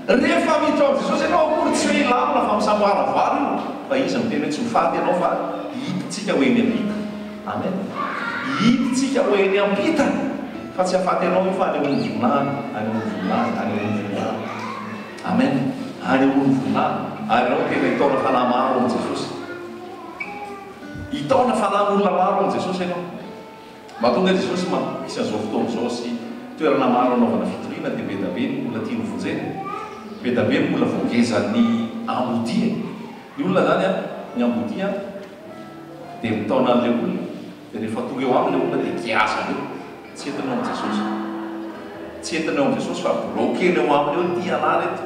rehefa miditra ao Jesosy ianao akory tsy hoe ilamina fa misamboaravary io fa izy miteny hoe tsy mifaty ianao fa hiditsika hoe eny ampita amen hiditsika hoe eny ampita fa tsy hahafaty ianao io fa any amin'ny voninahiny amen any amin'ny voninahiny ary ianao tena hitaona fanahy maro amin'i Jesosy hitaona fanahy olona maro amin'i Jesosy ianao mahatonga Jesosy isy an'izao fotoana izao sy toerana maro anaovana fitoriana dia be da be ny olona tia novonjena, be da be ny olona voangezan'ny ambodia. Ny olona zany a ny ambodia dia mitaona an'ilay olona, dia rehefa tonga eo aminy ilay olona dia kiasa eo, tsy entina eo amin'i Jesosy, tsy entina eo amin'i Jesosy fa blokeny eo aminy eo ty anà reto.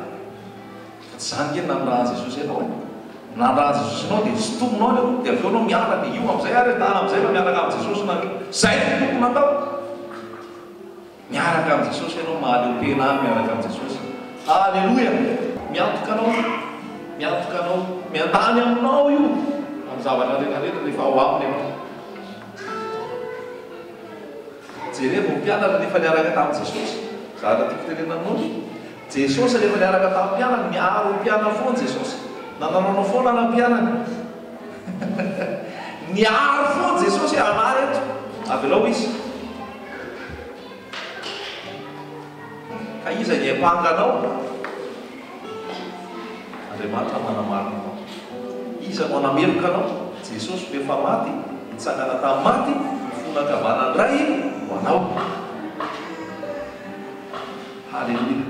Fa tsy zany ke nandrahan Jesosy ianao e, nandrahan Jesosy ianao dia sotomonao ilay olona, dia avy eo anao miaraka dia io amin'izay ary tana amin'izay fa miaraka amin'ny Jesosy na zay no tokony atao. Miaraka amin'ny Jesosy ianao, mahaleo tena any miaraka amin'ny Jesosy. Alleluia! Miantoka anao, miantoka anao, miantany aminao io amin'ny zavatra rehetrarehetra rehefa ao aminy ianao. Jereva mpianatra rehefa niaraka tamin'i Jesosy, zavatra tiako tenenanao, Jesosy rehefa niaraka tamin'ny mpianany, miaro mpianana foana Jesosy. Nananao foana na mpianany. Niaro foana Jesosy anà eto, avy alao izy. Ka iza ny ampanganao, Andriamanitra manamarina anao. Iza no anameroka anao, Jesosy rehefa maty, nitsangana tamin'ny maty, nifonakavana indray ho anao. Halleluia.